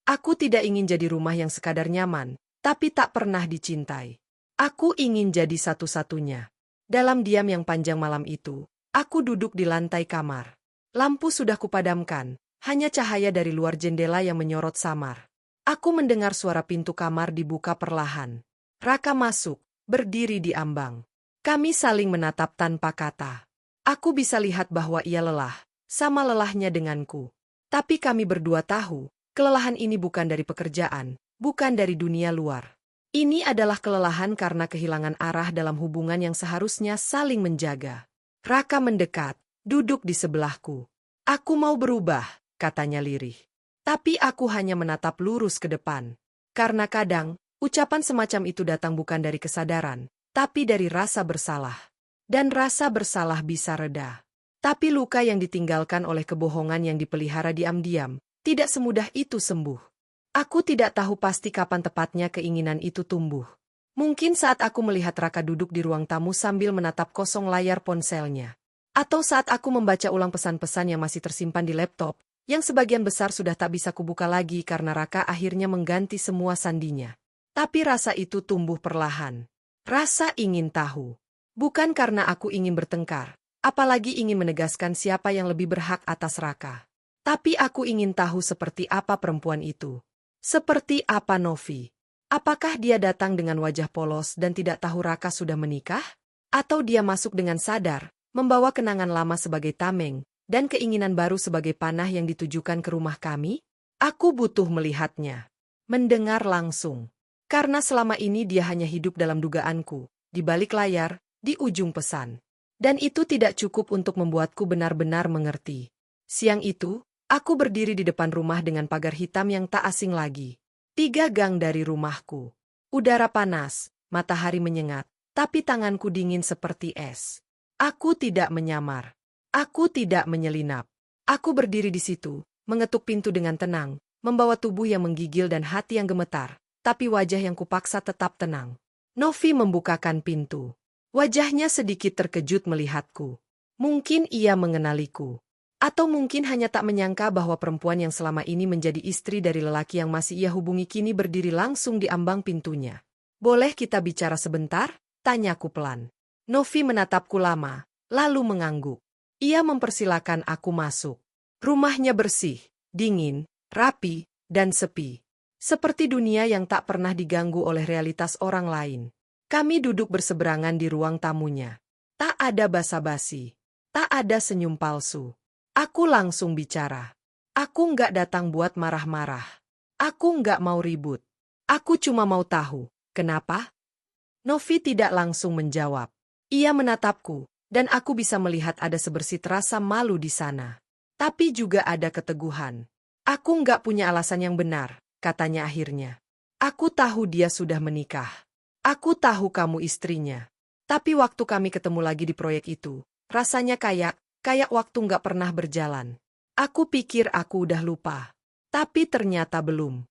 Aku tidak ingin jadi rumah yang sekadar nyaman, tapi tak pernah dicintai. Aku ingin jadi satu-satunya. Dalam diam yang panjang malam itu, aku duduk di lantai kamar. Lampu sudah kupadamkan, hanya cahaya dari luar jendela yang menyorot samar. Aku mendengar suara pintu kamar dibuka perlahan. Raka masuk, berdiri di ambang. Kami saling menatap tanpa kata. Aku bisa lihat bahwa ia lelah, sama lelahnya denganku. Tapi kami berdua tahu, kelelahan ini bukan dari pekerjaan, bukan dari dunia luar. Ini adalah kelelahan karena kehilangan arah dalam hubungan yang seharusnya saling menjaga. Raka mendekat, duduk di sebelahku. Aku mau berubah, katanya lirih. Tapi aku hanya menatap lurus ke depan. Karena kadang, ucapan semacam itu datang bukan dari kesadaran, tapi dari rasa bersalah. Dan rasa bersalah bisa reda. Tapi luka yang ditinggalkan oleh kebohongan yang dipelihara diam-diam, tidak semudah itu sembuh. Aku tidak tahu pasti kapan tepatnya keinginan itu tumbuh. Mungkin saat aku melihat Raka duduk di ruang tamu sambil menatap kosong layar ponselnya. Atau saat aku membaca ulang pesan-pesan yang masih tersimpan di laptop, yang sebagian besar sudah tak bisa kubuka lagi karena Raka akhirnya mengganti semua sandinya. Tapi rasa itu tumbuh perlahan. Rasa ingin tahu. Bukan karena aku ingin bertengkar, apalagi ingin menegaskan siapa yang lebih berhak atas Raka. Tapi aku ingin tahu seperti apa perempuan itu. Seperti apa Novi. Apakah dia datang dengan wajah polos dan tidak tahu Raka sudah menikah? Atau dia masuk dengan sadar, membawa kenangan lama sebagai tameng, dan keinginan baru sebagai panah yang ditujukan ke rumah kami? Aku butuh melihatnya. Mendengar langsung. Karena selama ini dia hanya hidup dalam dugaanku, di balik layar, di ujung pesan. Dan itu tidak cukup untuk membuatku benar-benar mengerti. Siang itu, aku berdiri di depan rumah dengan pagar hitam yang tak asing lagi. 3 gang dari rumahku. Udara panas, matahari menyengat, tapi tanganku dingin seperti es. Aku tidak menyamar. Aku tidak menyelinap. Aku berdiri di situ, mengetuk pintu dengan tenang, membawa tubuh yang menggigil dan hati yang gemetar. Tapi wajah yang kupaksa tetap tenang. Novi membukakan pintu. Wajahnya sedikit terkejut melihatku. Mungkin ia mengenaliku. Atau mungkin hanya tak menyangka bahwa perempuan yang selama ini menjadi istri dari lelaki yang masih ia hubungi kini berdiri langsung di ambang pintunya. Boleh kita bicara sebentar? Tanyaku pelan. Novi menatapku lama, lalu mengangguk. Ia mempersilakan aku masuk. Rumahnya bersih, dingin, rapi, dan sepi. Seperti dunia yang tak pernah diganggu oleh realitas orang lain. Kami duduk berseberangan di ruang tamunya. Tak ada basa-basi. Tak ada senyum palsu. Aku langsung bicara. Aku nggak datang buat marah-marah. Aku nggak mau ribut. Aku cuma mau tahu, kenapa? Novi tidak langsung menjawab. Ia menatapku, dan aku bisa melihat ada sebersit rasa malu di sana. Tapi juga ada keteguhan. Aku nggak punya alasan yang benar. Katanya akhirnya. Aku tahu dia sudah menikah. Aku tahu kamu istrinya. Tapi waktu kami ketemu lagi di proyek itu, rasanya kayak waktu nggak pernah berjalan. Aku pikir aku udah lupa. Tapi ternyata belum.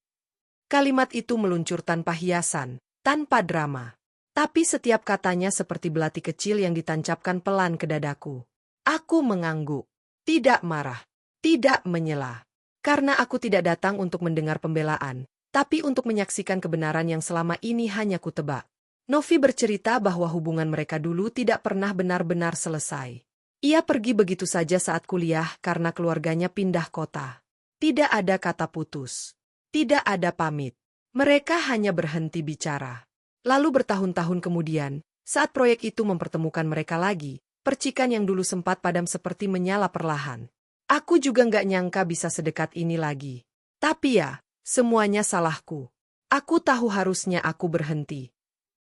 Kalimat itu meluncur tanpa hiasan, tanpa drama. Tapi setiap katanya seperti belati kecil yang ditancapkan pelan ke dadaku. Aku mengangguk. Tidak marah. Tidak menyela. Karena aku tidak datang untuk mendengar pembelaan, tapi untuk menyaksikan kebenaran yang selama ini hanya kutebak. Novi bercerita bahwa hubungan mereka dulu tidak pernah benar-benar selesai. Ia pergi begitu saja saat kuliah karena keluarganya pindah kota. Tidak ada kata putus. Tidak ada pamit. Mereka hanya berhenti bicara. Lalu bertahun-tahun kemudian, saat proyek itu mempertemukan mereka lagi, percikan yang dulu sempat padam seperti menyala perlahan. Aku juga nggak nyangka bisa sedekat ini lagi. Tapi ya, semuanya salahku. Aku tahu harusnya aku berhenti.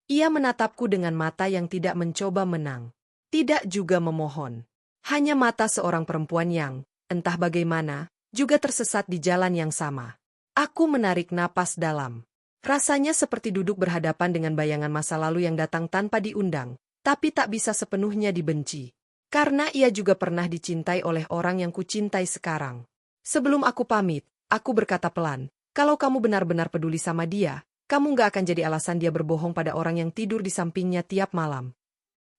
Ia menatapku dengan mata yang tidak mencoba menang. Tidak juga memohon. Hanya mata seorang perempuan yang, entah bagaimana, juga tersesat di jalan yang sama. Aku menarik napas dalam. Rasanya seperti duduk berhadapan dengan bayangan masa lalu yang datang tanpa diundang, tapi tak bisa sepenuhnya dibenci. Karena ia juga pernah dicintai oleh orang yang kucintai sekarang. Sebelum aku pamit, aku berkata pelan, kalau kamu benar-benar peduli sama dia, kamu nggak akan jadi alasan dia berbohong pada orang yang tidur di sampingnya tiap malam.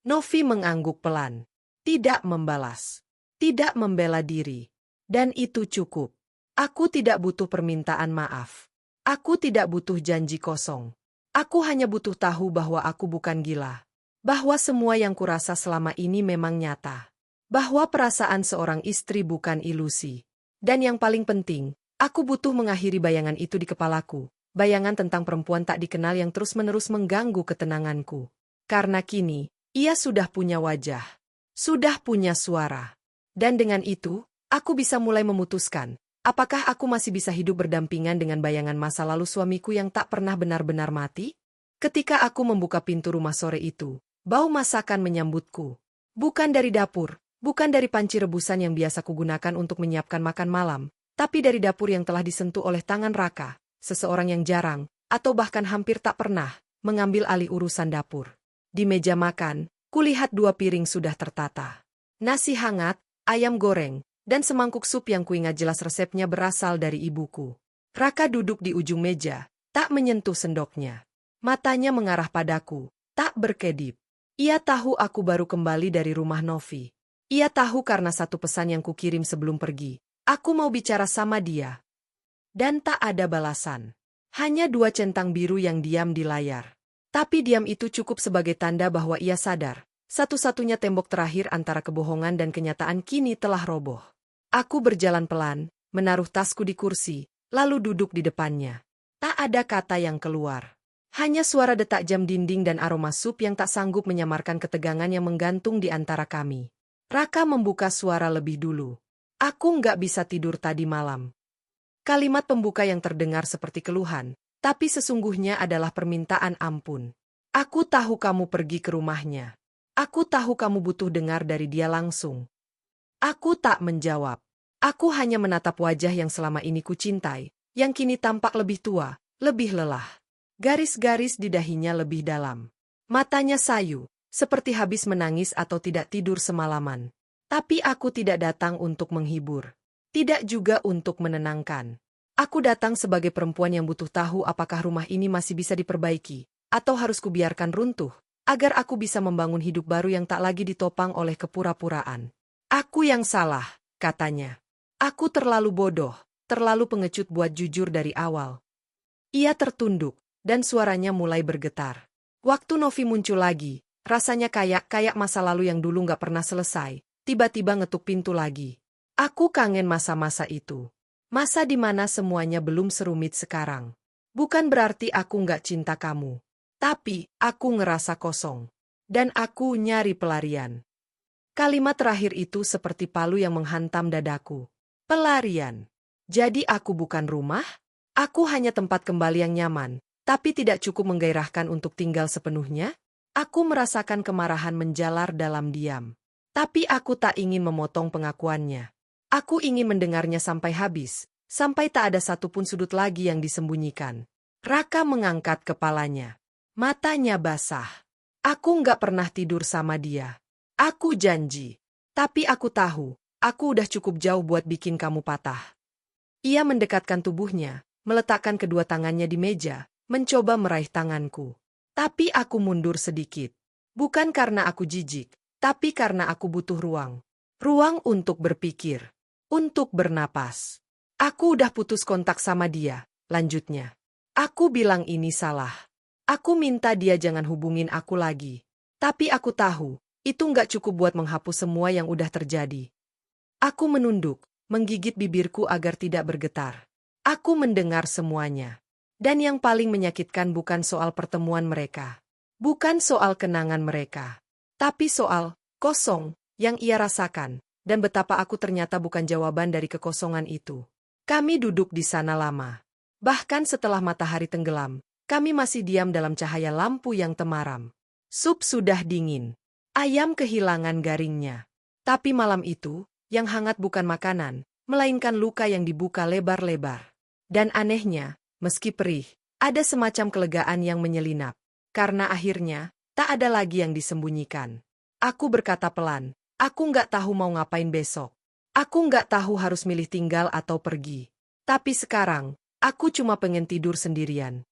Novi mengangguk pelan. Tidak membalas. Tidak membela diri. Dan itu cukup. Aku tidak butuh permintaan maaf. Aku tidak butuh janji kosong. Aku hanya butuh tahu bahwa aku bukan gila. Bahwa semua yang kurasa selama ini memang nyata. Bahwa perasaan seorang istri bukan ilusi. Dan yang paling penting, aku butuh mengakhiri bayangan itu di kepalaku. Bayangan tentang perempuan tak dikenal yang terus-menerus mengganggu ketenanganku. Karena kini, ia sudah punya wajah. Sudah punya suara. Dan dengan itu, aku bisa mulai memutuskan, apakah aku masih bisa hidup berdampingan dengan bayangan masa lalu suamiku yang tak pernah benar-benar mati? Ketika aku membuka pintu rumah sore itu, bau masakan menyambutku. Bukan dari dapur, bukan dari panci rebusan yang biasa kugunakan untuk menyiapkan makan malam, tapi dari dapur yang telah disentuh oleh tangan Raka, seseorang yang jarang, atau bahkan hampir tak pernah, mengambil alih urusan dapur. Di meja makan, kulihat 2 piring sudah tertata. Nasi hangat, ayam goreng, dan semangkuk sup yang kuingat jelas resepnya berasal dari ibuku. Raka duduk di ujung meja, tak menyentuh sendoknya. Matanya mengarah padaku, tak berkedip. Ia tahu aku baru kembali dari rumah Novi. Ia tahu karena satu pesan yang kukirim sebelum pergi. Aku mau bicara sama dia. Dan tak ada balasan. Hanya 2 centang biru yang diam di layar. Tapi diam itu cukup sebagai tanda bahwa ia sadar. Satu-satunya tembok terakhir antara kebohongan dan kenyataan kini telah roboh. Aku berjalan pelan, menaruh tasku di kursi, lalu duduk di depannya. Tak ada kata yang keluar. Hanya suara detak jam dinding dan aroma sup yang tak sanggup menyamarkan ketegangan yang menggantung di antara kami. Raka membuka suara lebih dulu. Aku nggak bisa tidur tadi malam. Kalimat pembuka yang terdengar seperti keluhan, tapi sesungguhnya adalah permintaan ampun. Aku tahu kamu pergi ke rumahnya. Aku tahu kamu butuh dengar dari dia langsung. Aku tak menjawab. Aku hanya menatap wajah yang selama ini kucintai, yang kini tampak lebih tua, lebih lelah. Garis-garis di dahinya lebih dalam. Matanya sayu, seperti habis menangis atau tidak tidur semalaman. Tapi aku tidak datang untuk menghibur. Tidak juga untuk menenangkan. Aku datang sebagai perempuan yang butuh tahu apakah rumah ini masih bisa diperbaiki, atau harus kubiarkan runtuh, agar aku bisa membangun hidup baru yang tak lagi ditopang oleh kepura-puraan. Aku yang salah, katanya. Aku terlalu bodoh, terlalu pengecut buat jujur dari awal. Ia tertunduk, dan suaranya mulai bergetar. Waktu Novi muncul lagi, rasanya kayak masa lalu yang dulu nggak pernah selesai, tiba-tiba ngetuk pintu lagi. Aku kangen masa-masa itu. Masa di mana semuanya belum serumit sekarang. Bukan berarti aku nggak cinta kamu. Tapi, aku ngerasa kosong. Dan aku nyari pelarian. Kalimat terakhir itu seperti palu yang menghantam dadaku. Pelarian. Jadi aku bukan rumah? Aku hanya tempat kembali yang nyaman, tapi tidak cukup menggairahkan untuk tinggal sepenuhnya? Aku merasakan kemarahan menjalar dalam diam. Tapi aku tak ingin memotong pengakuannya. Aku ingin mendengarnya sampai habis, sampai tak ada satupun sudut lagi yang disembunyikan. Raka mengangkat kepalanya. Matanya basah. Aku nggak pernah tidur sama dia. Aku janji. Tapi aku tahu, aku udah cukup jauh buat bikin kamu patah. Ia mendekatkan tubuhnya, meletakkan kedua tangannya di meja, mencoba meraih tanganku. Tapi aku mundur sedikit. Bukan karena aku jijik, tapi karena aku butuh ruang. Ruang untuk berpikir. Untuk bernapas. Aku udah putus kontak sama dia, lanjutnya. Aku bilang ini salah. Aku minta dia jangan hubungin aku lagi. Tapi aku tahu, itu nggak cukup buat menghapus semua yang udah terjadi. Aku menunduk, menggigit bibirku agar tidak bergetar. Aku mendengar semuanya. Dan yang paling menyakitkan bukan soal pertemuan mereka. Bukan soal kenangan mereka. Tapi soal kosong yang ia rasakan. Dan betapa aku ternyata bukan jawaban dari kekosongan itu. Kami duduk di sana lama. Bahkan setelah matahari tenggelam, kami masih diam dalam cahaya lampu yang temaram. Sup sudah dingin. Ayam kehilangan garingnya. Tapi malam itu, yang hangat bukan makanan, melainkan luka yang dibuka lebar-lebar. Dan anehnya, meski perih, ada semacam kelegaan yang menyelinap. Karena akhirnya, tak ada lagi yang disembunyikan. Aku berkata pelan, aku nggak tahu mau ngapain besok. Aku nggak tahu harus milih tinggal atau pergi. Tapi sekarang, aku cuma pengen tidur sendirian.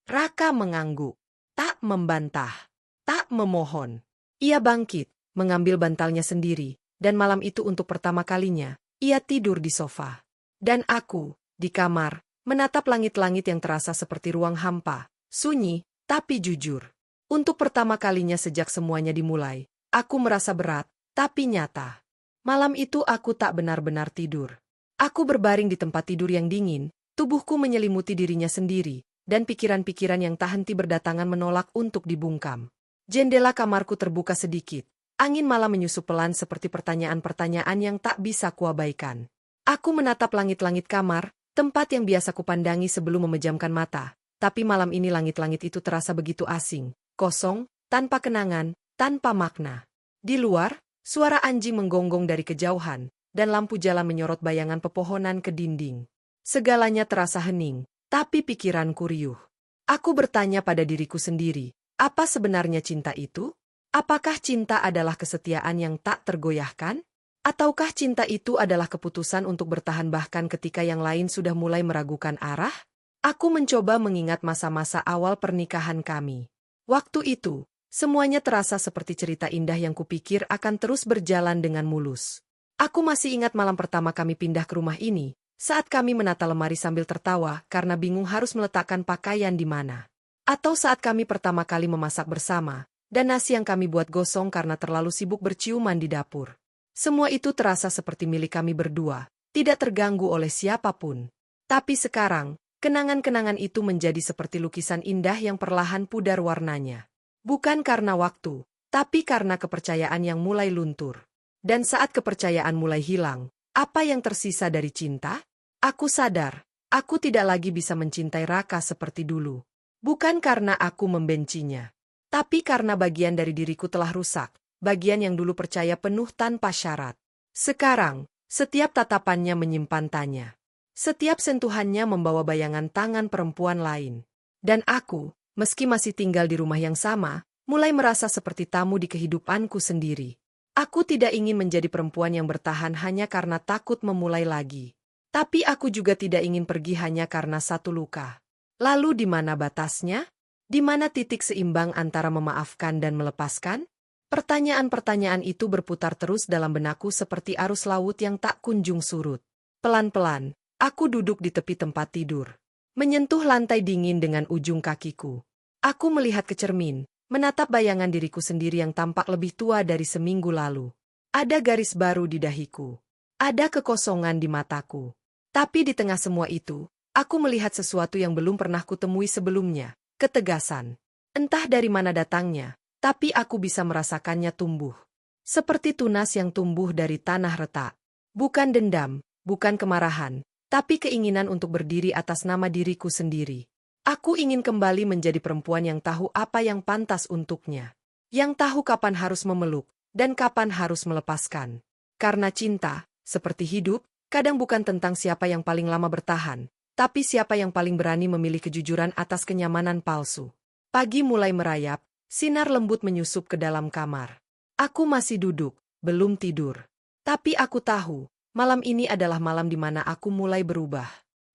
Raka mengangguk. Tak membantah. Tak memohon. Ia bangkit, mengambil bantalnya sendiri, dan malam itu untuk pertama kalinya, ia tidur di sofa. Dan aku, di kamar, menatap langit-langit yang terasa seperti ruang hampa, sunyi, Tapi jujur, untuk pertama kalinya sejak semuanya dimulai, aku merasa berat, tapi nyata. Malam itu aku tak benar-benar tidur. Aku berbaring di tempat tidur yang dingin, tubuhku menyelimuti dirinya sendiri, dan pikiran-pikiran yang tak henti berdatangan menolak untuk dibungkam. Jendela kamarku terbuka sedikit. Angin malam menyusup pelan seperti pertanyaan-pertanyaan yang tak bisa kuabaikan. Aku menatap langit-langit kamar, tempat yang biasa kupandangi sebelum memejamkan mata. Tapi malam ini langit-langit itu terasa begitu asing, kosong, tanpa kenangan, tanpa makna. Di luar, suara anjing menggonggong dari kejauhan, dan lampu jalan menyorot bayangan pepohonan ke dinding. Segalanya terasa hening, tapi pikiranku riuh. Aku bertanya pada diriku sendiri, apa sebenarnya cinta itu? Apakah cinta adalah kesetiaan yang tak tergoyahkan? Ataukah cinta itu adalah keputusan untuk bertahan bahkan ketika yang lain sudah mulai meragukan arah? Aku mencoba mengingat masa-masa awal pernikahan kami. Waktu itu, semuanya terasa seperti cerita indah yang kupikir akan terus berjalan dengan mulus. Aku masih ingat malam pertama kami pindah ke rumah ini, saat kami menata lemari sambil tertawa karena bingung harus meletakkan pakaian di mana. Atau saat kami pertama kali memasak bersama, dan nasi yang kami buat gosong karena terlalu sibuk berciuman di dapur. Semua itu terasa seperti milik kami berdua, tidak terganggu oleh siapapun. Tapi sekarang, kenangan-kenangan itu menjadi seperti lukisan indah yang perlahan pudar warnanya. Bukan karena waktu, tapi karena kepercayaan yang mulai luntur. Dan saat kepercayaan mulai hilang, apa yang tersisa dari cinta? Aku sadar, aku tidak lagi bisa mencintai Raka seperti dulu. Bukan karena aku membencinya. Tapi karena bagian dari diriku telah rusak, bagian yang dulu percaya penuh tanpa syarat. Sekarang, setiap tatapannya menyimpan tanya. Setiap sentuhannya membawa bayangan tangan perempuan lain. Dan aku, meski masih tinggal di rumah yang sama, mulai merasa seperti tamu di kehidupanku sendiri. Aku tidak ingin menjadi perempuan yang bertahan hanya karena takut memulai lagi. Tapi aku juga tidak ingin pergi hanya karena satu luka. Lalu di mana batasnya? Di mana titik seimbang antara memaafkan dan melepaskan? Pertanyaan-pertanyaan itu berputar terus dalam benakku seperti arus laut yang tak kunjung surut. Pelan-pelan, aku duduk di tepi tempat tidur. Menyentuh lantai dingin dengan ujung kakiku. Aku melihat ke cermin, menatap bayangan diriku sendiri yang tampak lebih tua dari seminggu lalu. Ada garis baru di dahiku. Ada kekosongan di mataku. Tapi di tengah semua itu, aku melihat sesuatu yang belum pernah kutemui sebelumnya. Ketegasan. Entah dari mana datangnya, tapi aku bisa merasakannya tumbuh. Seperti tunas yang tumbuh dari tanah retak. Bukan dendam, bukan kemarahan, tapi keinginan untuk berdiri atas nama diriku sendiri. Aku ingin kembali menjadi perempuan yang tahu apa yang pantas untuknya. Yang tahu kapan harus memeluk, dan kapan harus melepaskan. Karena cinta, seperti hidup, kadang bukan tentang siapa yang paling lama bertahan, tapi siapa yang paling berani memilih kejujuran atas kenyamanan palsu. Pagi mulai merayap, sinar lembut menyusup ke dalam kamar. Aku masih duduk, belum tidur. Tapi aku tahu, malam ini adalah malam di mana aku mulai berubah.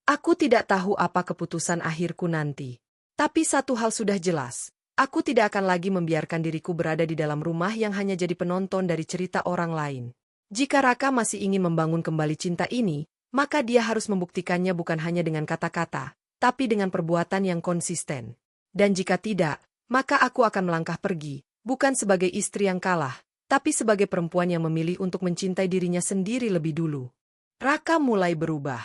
Aku tidak tahu apa keputusan akhirku nanti. Tapi satu hal sudah jelas, aku tidak akan lagi membiarkan diriku berada di dalam rumah yang hanya jadi penonton dari cerita orang lain. Jika Raka masih ingin membangun kembali cinta ini, maka dia harus membuktikannya bukan hanya dengan kata-kata, tapi dengan perbuatan yang konsisten. Dan jika tidak, maka aku akan melangkah pergi, bukan sebagai istri yang kalah, tapi sebagai perempuan yang memilih untuk mencintai dirinya sendiri lebih dulu. Raka mulai berubah.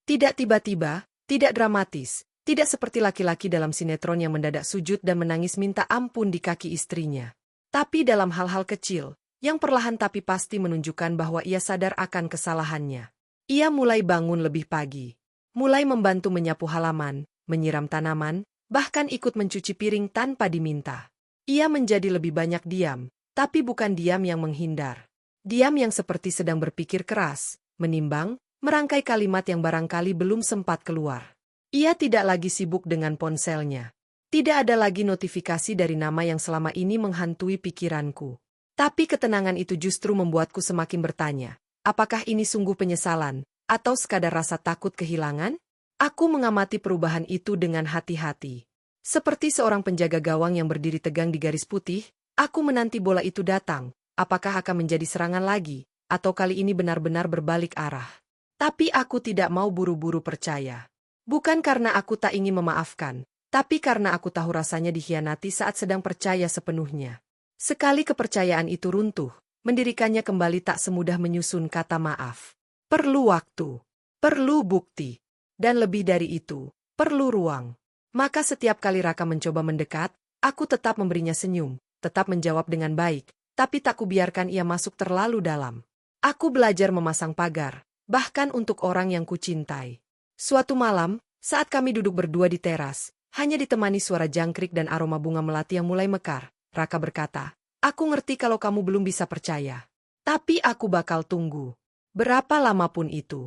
Tidak tiba-tiba, tidak dramatis, tidak seperti laki-laki dalam sinetron yang mendadak sujud dan menangis minta ampun di kaki istrinya. Tapi dalam hal-hal kecil, yang perlahan tapi pasti menunjukkan bahwa ia sadar akan kesalahannya. Ia mulai bangun lebih pagi, mulai membantu menyapu halaman, menyiram tanaman, bahkan ikut mencuci piring tanpa diminta. Ia menjadi lebih banyak diam, tapi bukan diam yang menghindar. Diam yang seperti sedang berpikir keras, menimbang, merangkai kalimat yang barangkali belum sempat keluar. Ia tidak lagi sibuk dengan ponselnya. Tidak ada lagi notifikasi dari nama yang selama ini menghantui pikiranku. Tapi ketenangan itu justru membuatku semakin bertanya. Apakah ini sungguh penyesalan, atau sekadar rasa takut kehilangan? Aku mengamati perubahan itu dengan hati-hati. Seperti seorang penjaga gawang yang berdiri tegang di garis putih, aku menanti bola itu datang. Apakah akan menjadi serangan lagi, atau kali ini benar-benar berbalik arah? Tapi aku tidak mau buru-buru percaya. Bukan karena aku tak ingin memaafkan, Tapi karena aku tahu rasanya dikhianati saat sedang percaya sepenuhnya. Sekali kepercayaan itu runtuh, mendirikannya kembali tak semudah menyusun kata maaf. Perlu waktu, perlu bukti, dan lebih dari itu, perlu ruang. Maka setiap kali Raka mencoba mendekat, aku tetap memberinya senyum, tetap menjawab dengan baik, tapi tak kubiarkan ia masuk terlalu dalam. Aku belajar memasang pagar, bahkan untuk orang yang kucintai. Suatu malam, saat kami duduk berdua di teras, hanya ditemani suara jangkrik dan aroma bunga melati yang mulai mekar, Raka berkata, "Aku ngerti kalau kamu belum bisa percaya. Tapi aku bakal tunggu. Berapa lama pun itu."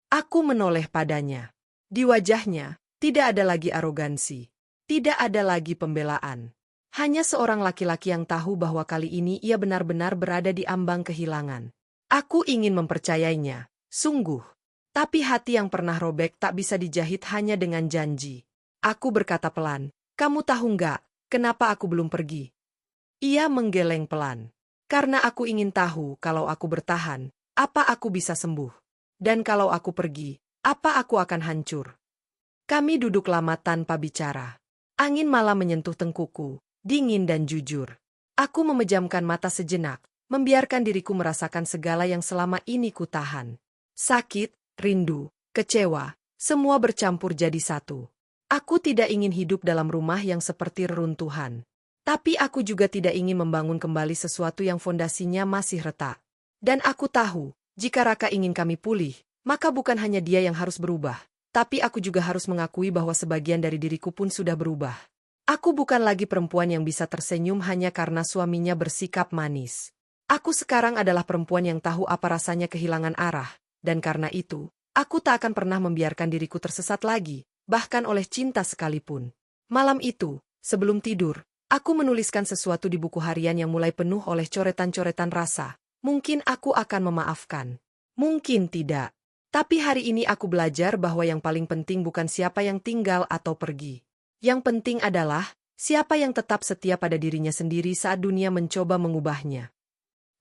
Aku menoleh padanya. Di wajahnya, tidak ada lagi arogansi. Tidak ada lagi pembelaan. Hanya seorang laki-laki yang tahu bahwa kali ini ia benar-benar berada di ambang kehilangan. Aku ingin mempercayainya, sungguh. Tapi hati yang pernah robek tak bisa dijahit hanya dengan janji. Aku berkata pelan, "Kamu tahu nggak, kenapa aku belum pergi?" Ia menggeleng pelan. "Karena aku ingin tahu kalau aku bertahan, apa aku bisa sembuh. Dan kalau aku pergi, apa aku akan hancur." Kami duduk lama tanpa bicara. Angin malam menyentuh tengkuku, dingin dan jujur. Aku memejamkan mata sejenak, membiarkan diriku merasakan segala yang selama ini kutahan. Sakit, rindu, kecewa, semua bercampur jadi satu. Aku tidak ingin hidup dalam rumah yang seperti reruntuhan. Tapi aku juga tidak ingin membangun kembali sesuatu yang fondasinya masih retak. Dan aku tahu, jika Raka ingin kami pulih, maka bukan hanya dia yang harus berubah. Tapi aku juga harus mengakui bahwa sebagian dari diriku pun sudah berubah. Aku bukan lagi perempuan yang bisa tersenyum hanya karena suaminya bersikap manis. Aku sekarang adalah perempuan yang tahu apa rasanya kehilangan arah, dan karena itu, aku tak akan pernah membiarkan diriku tersesat lagi, bahkan oleh cinta sekalipun. Malam itu, sebelum tidur, aku menuliskan sesuatu di buku harian yang mulai penuh oleh coretan-coretan rasa. Mungkin aku akan memaafkan. Mungkin tidak. Tapi hari ini aku belajar bahwa yang paling penting bukan siapa yang tinggal atau pergi. Yang penting adalah siapa yang tetap setia pada dirinya sendiri saat dunia mencoba mengubahnya.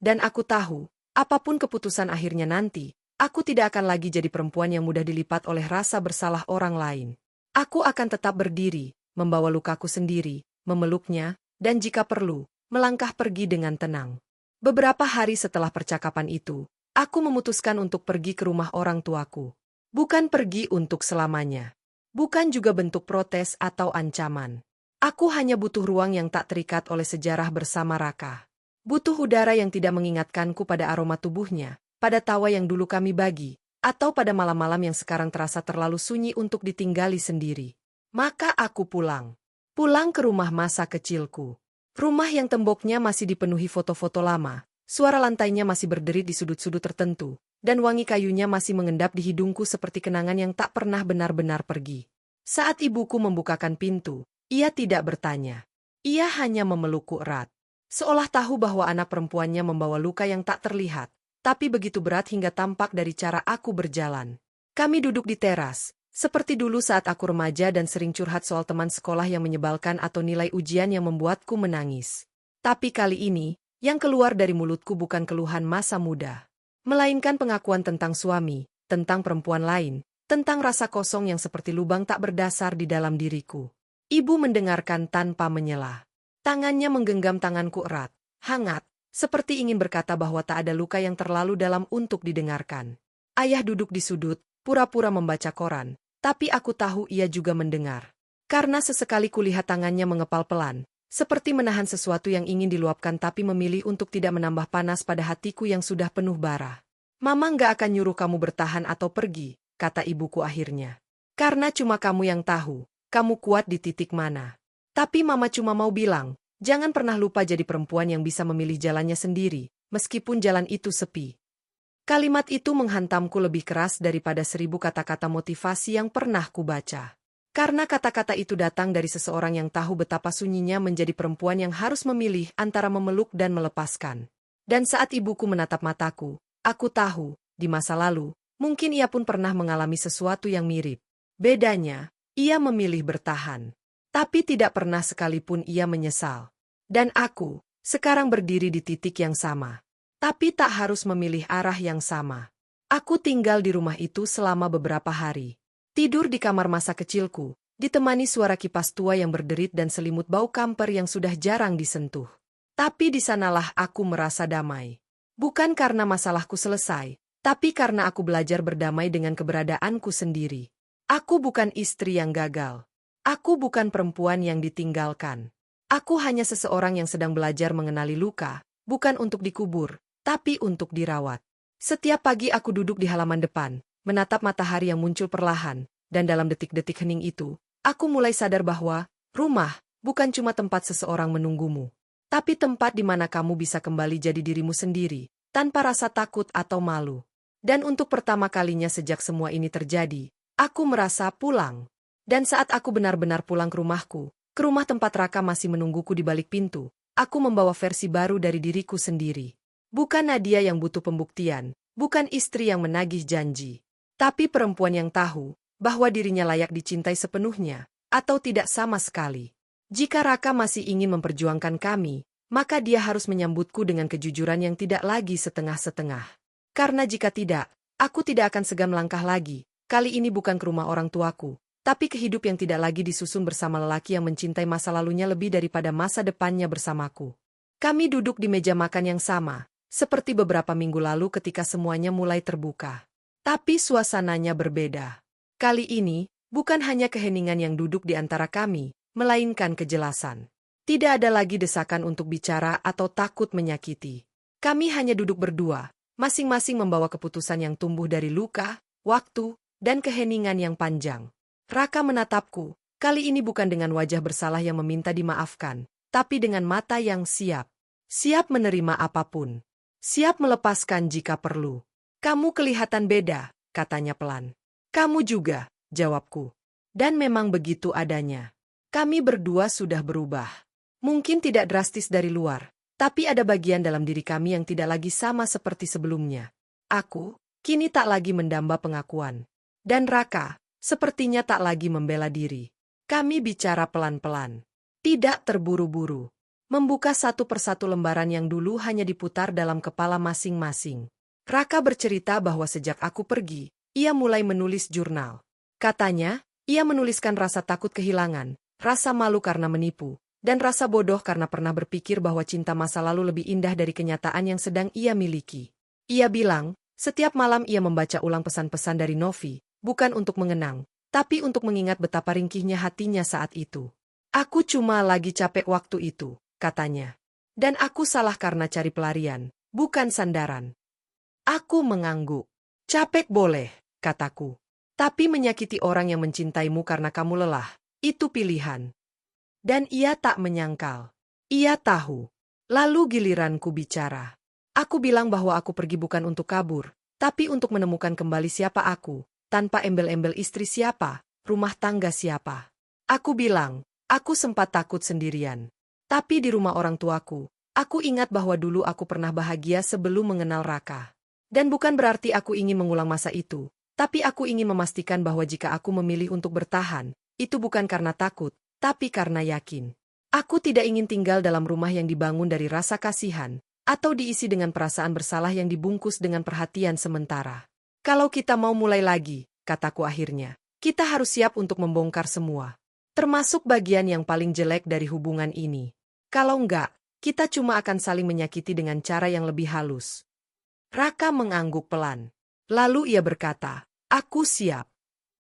Dan aku tahu, apapun keputusan akhirnya nanti, aku tidak akan lagi jadi perempuan yang mudah dilipat oleh rasa bersalah orang lain. Aku akan tetap berdiri, membawa lukaku sendiri, memeluknya, dan jika perlu, melangkah pergi dengan tenang. Beberapa hari setelah percakapan itu, aku memutuskan untuk pergi ke rumah orang tuaku. Bukan pergi untuk selamanya. Bukan juga bentuk protes atau ancaman. Aku hanya butuh ruang yang tak terikat oleh sejarah bersama Raka. Butuh udara yang tidak mengingatkanku pada aroma tubuhnya, pada tawa yang dulu kami bagi, atau pada malam-malam yang sekarang terasa terlalu sunyi untuk ditinggali sendiri. Maka aku pulang. Pulang ke rumah masa kecilku. Rumah yang temboknya masih dipenuhi foto-foto lama, suara lantainya masih berderit di sudut-sudut tertentu, dan wangi kayunya masih mengendap di hidungku seperti kenangan yang tak pernah benar-benar pergi. Saat ibuku membukakan pintu, ia tidak bertanya. Ia hanya memelukku erat. Seolah tahu bahwa anak perempuannya membawa luka yang tak terlihat, tapi begitu berat hingga tampak dari cara aku berjalan. Kami duduk di teras, seperti dulu saat aku remaja dan sering curhat soal teman sekolah yang menyebalkan atau nilai ujian yang membuatku menangis. Tapi kali ini, yang keluar dari mulutku bukan keluhan masa muda, melainkan pengakuan tentang suami, tentang perempuan lain, tentang rasa kosong yang seperti lubang tak berdasar di dalam diriku. Ibu mendengarkan tanpa menyela. Tangannya menggenggam tanganku erat, hangat, seperti ingin berkata bahwa tak ada luka yang terlalu dalam untuk didengarkan. Ayah duduk di sudut, pura-pura membaca koran, tapi aku tahu ia juga mendengar. Karena sesekali kulihat tangannya mengepal pelan, seperti menahan sesuatu yang ingin diluapkan tapi memilih untuk tidak menambah panas pada hatiku yang sudah penuh bara. "Mama nggak akan nyuruh kamu bertahan atau pergi," kata ibuku akhirnya. "Karena cuma kamu yang tahu, kamu kuat di titik mana. Tapi Mama cuma mau bilang, jangan pernah lupa jadi perempuan yang bisa memilih jalannya sendiri, meskipun jalan itu sepi." Kalimat itu menghantamku lebih keras daripada 1000 kata-kata motivasi yang pernah kubaca. Karena kata-kata itu datang dari seseorang yang tahu betapa sunyinya menjadi perempuan yang harus memilih antara memeluk dan melepaskan. Dan saat ibuku menatap mataku, aku tahu, di masa lalu, mungkin ia pun pernah mengalami sesuatu yang mirip. Bedanya, ia memilih bertahan. Tapi tidak pernah sekalipun ia menyesal. Dan aku, sekarang berdiri di titik yang sama. Tapi tak harus memilih arah yang sama. Aku tinggal di rumah itu selama beberapa hari. Tidur di kamar masa kecilku, ditemani suara kipas tua yang berderit dan selimut bau kamper yang sudah jarang disentuh. Tapi di sanalah aku merasa damai. Bukan karena masalahku selesai, tapi karena aku belajar berdamai dengan keberadaanku sendiri. Aku bukan istri yang gagal. Aku bukan perempuan yang ditinggalkan. Aku hanya seseorang yang sedang belajar mengenali luka, bukan untuk dikubur, tapi untuk dirawat. Setiap pagi aku duduk di halaman depan, menatap matahari yang muncul perlahan, dan dalam detik-detik hening itu, aku mulai sadar bahwa rumah bukan cuma tempat seseorang menunggumu, tapi tempat di mana kamu bisa kembali jadi dirimu sendiri, tanpa rasa takut atau malu. Dan untuk pertama kalinya sejak semua ini terjadi, aku merasa pulang. Dan saat aku benar-benar pulang ke rumahku, ke rumah tempat Raka masih menungguku di balik pintu, aku membawa versi baru dari diriku sendiri. Bukan Nadia yang butuh pembuktian, bukan istri yang menagih janji, tapi perempuan yang tahu bahwa dirinya layak dicintai sepenuhnya, atau tidak sama sekali. Jika Raka masih ingin memperjuangkan kami, maka dia harus menyambutku dengan kejujuran yang tidak lagi setengah-setengah. Karena jika tidak, aku tidak akan segan melangkah lagi, kali ini bukan ke rumah orang tuaku, tapi ke hidup yang tidak lagi disusun bersama lelaki yang mencintai masa lalunya lebih daripada masa depannya bersamaku. Kami duduk di meja makan yang sama, seperti beberapa minggu lalu ketika semuanya mulai terbuka. Tapi suasananya berbeda. Kali ini, bukan hanya keheningan yang duduk di antara kami, melainkan kejelasan. Tidak ada lagi desakan untuk bicara atau takut menyakiti. Kami hanya duduk berdua, masing-masing membawa keputusan yang tumbuh dari luka, waktu, dan keheningan yang panjang. Raka menatapku, kali ini bukan dengan wajah bersalah yang meminta dimaafkan, tapi dengan mata yang siap. Siap menerima apapun. Siap melepaskan jika perlu. Kamu kelihatan beda, katanya pelan. Kamu juga, jawabku. Dan memang begitu adanya. Kami berdua sudah berubah. Mungkin tidak drastis dari luar, tapi ada bagian dalam diri kami yang tidak lagi sama seperti sebelumnya. Aku, kini tak lagi mendamba pengakuan. Dan Raka, sepertinya tak lagi membela diri. Kami bicara pelan-pelan. Tidak terburu-buru. Membuka satu persatu lembaran yang dulu hanya diputar dalam kepala masing-masing. Raka bercerita bahwa sejak aku pergi, ia mulai menulis jurnal. Katanya, ia menuliskan rasa takut kehilangan, rasa malu karena menipu, dan rasa bodoh karena pernah berpikir bahwa cinta masa lalu lebih indah dari kenyataan yang sedang ia miliki. Ia bilang, setiap malam ia membaca ulang pesan-pesan dari Novi, bukan untuk mengenang, tapi untuk mengingat betapa ringkihnya hatinya saat itu. Aku cuma lagi capek waktu itu, katanya. Dan aku salah karena cari pelarian, bukan sandaran. Aku mengangguk. Capek boleh, kataku. Tapi menyakiti orang yang mencintaimu karena kamu lelah, itu pilihan. Dan ia tak menyangkal. Ia tahu. Lalu giliranku bicara. Aku bilang bahwa aku pergi bukan untuk kabur, tapi untuk menemukan kembali siapa aku, tanpa embel-embel istri siapa, rumah tangga siapa. Aku bilang, aku sempat takut sendirian. Tapi di rumah orang tuaku, aku ingat bahwa dulu aku pernah bahagia sebelum mengenal Raka. Dan bukan berarti aku ingin mengulang masa itu, tapi aku ingin memastikan bahwa jika aku memilih untuk bertahan, itu bukan karena takut, tapi karena yakin. Aku tidak ingin tinggal dalam rumah yang dibangun dari rasa kasihan, atau diisi dengan perasaan bersalah yang dibungkus dengan perhatian sementara. Kalau kita mau mulai lagi, kataku akhirnya, kita harus siap untuk membongkar semua. Termasuk bagian yang paling jelek dari hubungan ini. Kalau enggak, kita cuma akan saling menyakiti dengan cara yang lebih halus. Raka mengangguk pelan. Lalu ia berkata, aku siap.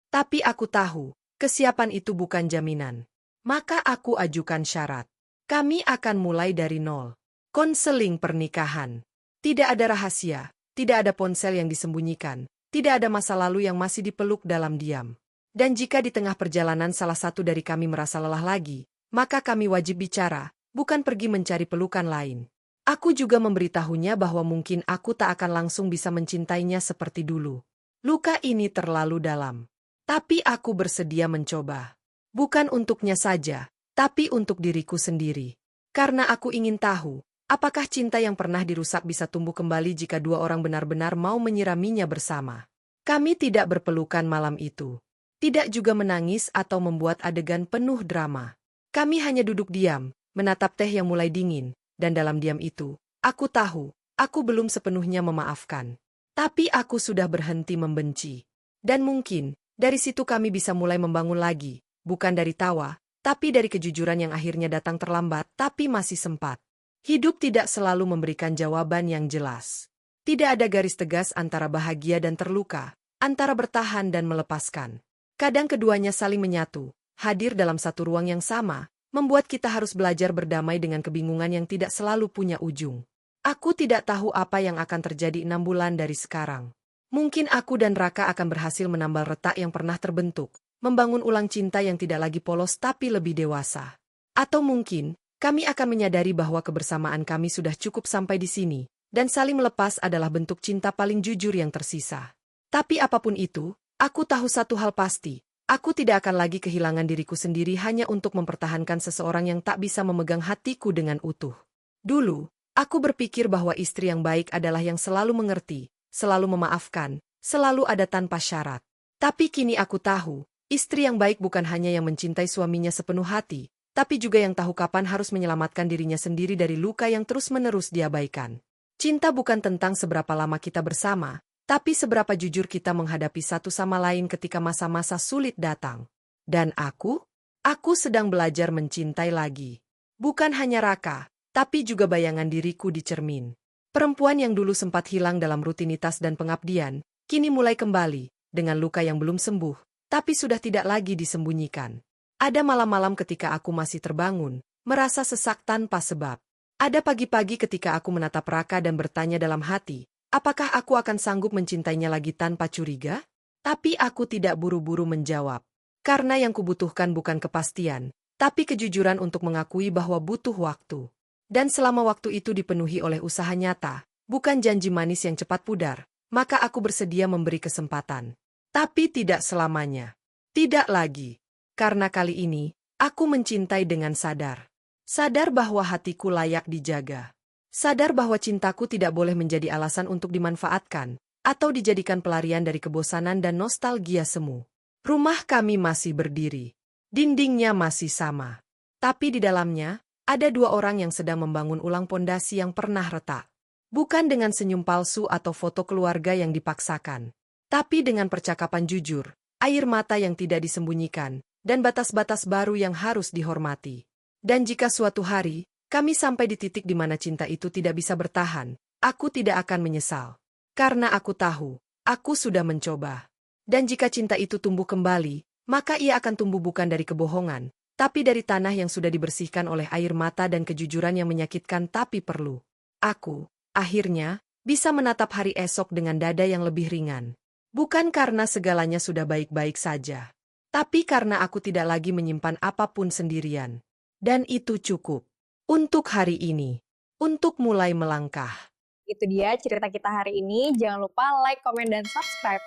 Tapi aku tahu, kesiapan itu bukan jaminan. Maka aku ajukan syarat. Kami akan mulai dari nol. Konseling pernikahan. Tidak ada rahasia, tidak ada ponsel yang disembunyikan, tidak ada masa lalu yang masih dipeluk dalam diam. Dan jika di tengah perjalanan salah satu dari kami merasa lelah lagi, maka kami wajib bicara, bukan pergi mencari pelukan lain. Aku juga memberitahunya bahwa mungkin aku tak akan langsung bisa mencintainya seperti dulu. Luka ini terlalu dalam. Tapi aku bersedia mencoba. Bukan untuknya saja, tapi untuk diriku sendiri. Karena aku ingin tahu, apakah cinta yang pernah dirusak bisa tumbuh kembali jika dua orang benar-benar mau menyiraminya bersama. Kami tidak berpelukan malam itu. Tidak juga menangis atau membuat adegan penuh drama. Kami hanya duduk diam, menatap teh yang mulai dingin, dan dalam diam itu, aku tahu, aku belum sepenuhnya memaafkan. Tapi aku sudah berhenti membenci. Dan mungkin, dari situ kami bisa mulai membangun lagi, bukan dari tawa, tapi dari kejujuran yang akhirnya datang terlambat tapi masih sempat. Hidup tidak selalu memberikan jawaban yang jelas. Tidak ada garis tegas antara bahagia dan terluka, antara bertahan dan melepaskan. Kadang keduanya saling menyatu, hadir dalam satu ruang yang sama, membuat kita harus belajar berdamai dengan kebingungan yang tidak selalu punya ujung. Aku tidak tahu apa yang akan terjadi 6 bulan dari sekarang. Mungkin aku dan Raka akan berhasil menambal retak yang pernah terbentuk, membangun ulang cinta yang tidak lagi polos tapi lebih dewasa. Atau mungkin, kami akan menyadari bahwa kebersamaan kami sudah cukup sampai di sini, dan saling melepas adalah bentuk cinta paling jujur yang tersisa. Tapi apapun itu, aku tahu satu hal pasti, aku tidak akan lagi kehilangan diriku sendiri hanya untuk mempertahankan seseorang yang tak bisa memegang hatiku dengan utuh. Dulu, aku berpikir bahwa istri yang baik adalah yang selalu mengerti, selalu memaafkan, selalu ada tanpa syarat. Tapi kini aku tahu, istri yang baik bukan hanya yang mencintai suaminya sepenuh hati, tapi juga yang tahu kapan harus menyelamatkan dirinya sendiri dari luka yang terus-menerus diabaikan. Cinta bukan tentang seberapa lama kita bersama, tapi seberapa jujur kita menghadapi satu sama lain ketika masa-masa sulit datang. Dan aku sedang belajar mencintai lagi. Bukan hanya Raka, tapi juga bayangan diriku di cermin. Perempuan yang dulu sempat hilang dalam rutinitas dan pengabdian, kini mulai kembali, dengan luka yang belum sembuh, tapi sudah tidak lagi disembunyikan. Ada malam-malam ketika aku masih terbangun, merasa sesak tanpa sebab. Ada pagi-pagi ketika aku menatap Raka dan bertanya dalam hati, apakah aku akan sanggup mencintainya lagi tanpa curiga? Tapi aku tidak buru-buru menjawab. Karena yang kubutuhkan bukan kepastian, tapi kejujuran untuk mengakui bahwa butuh waktu. Dan selama waktu itu dipenuhi oleh usaha nyata, bukan janji manis yang cepat pudar, maka aku bersedia memberi kesempatan. Tapi tidak selamanya. Tidak lagi. Karena kali ini, aku mencintai dengan sadar. Sadar bahwa hatiku layak dijaga. Sadar bahwa cintaku tidak boleh menjadi alasan untuk dimanfaatkan, atau dijadikan pelarian dari kebosanan dan nostalgia semu. Rumah kami masih berdiri. Dindingnya masih sama. Tapi di dalamnya, ada 2 orang yang sedang membangun ulang pondasi yang pernah retak. Bukan dengan senyum palsu atau foto keluarga yang dipaksakan. Tapi dengan percakapan jujur, air mata yang tidak disembunyikan, dan batas-batas baru yang harus dihormati. Dan jika suatu hari, kami sampai di titik di mana cinta itu tidak bisa bertahan, aku tidak akan menyesal. Karena aku tahu, aku sudah mencoba. Dan jika cinta itu tumbuh kembali, maka ia akan tumbuh bukan dari kebohongan, tapi dari tanah yang sudah dibersihkan oleh air mata dan kejujuran yang menyakitkan tapi perlu. Aku, akhirnya, bisa menatap hari esok dengan dada yang lebih ringan. Bukan karena segalanya sudah baik-baik saja, tapi karena aku tidak lagi menyimpan apapun sendirian. Dan itu cukup. Untuk hari ini. Untuk mulai melangkah. Itu dia cerita kita hari ini. Jangan lupa like, komen, dan subscribe.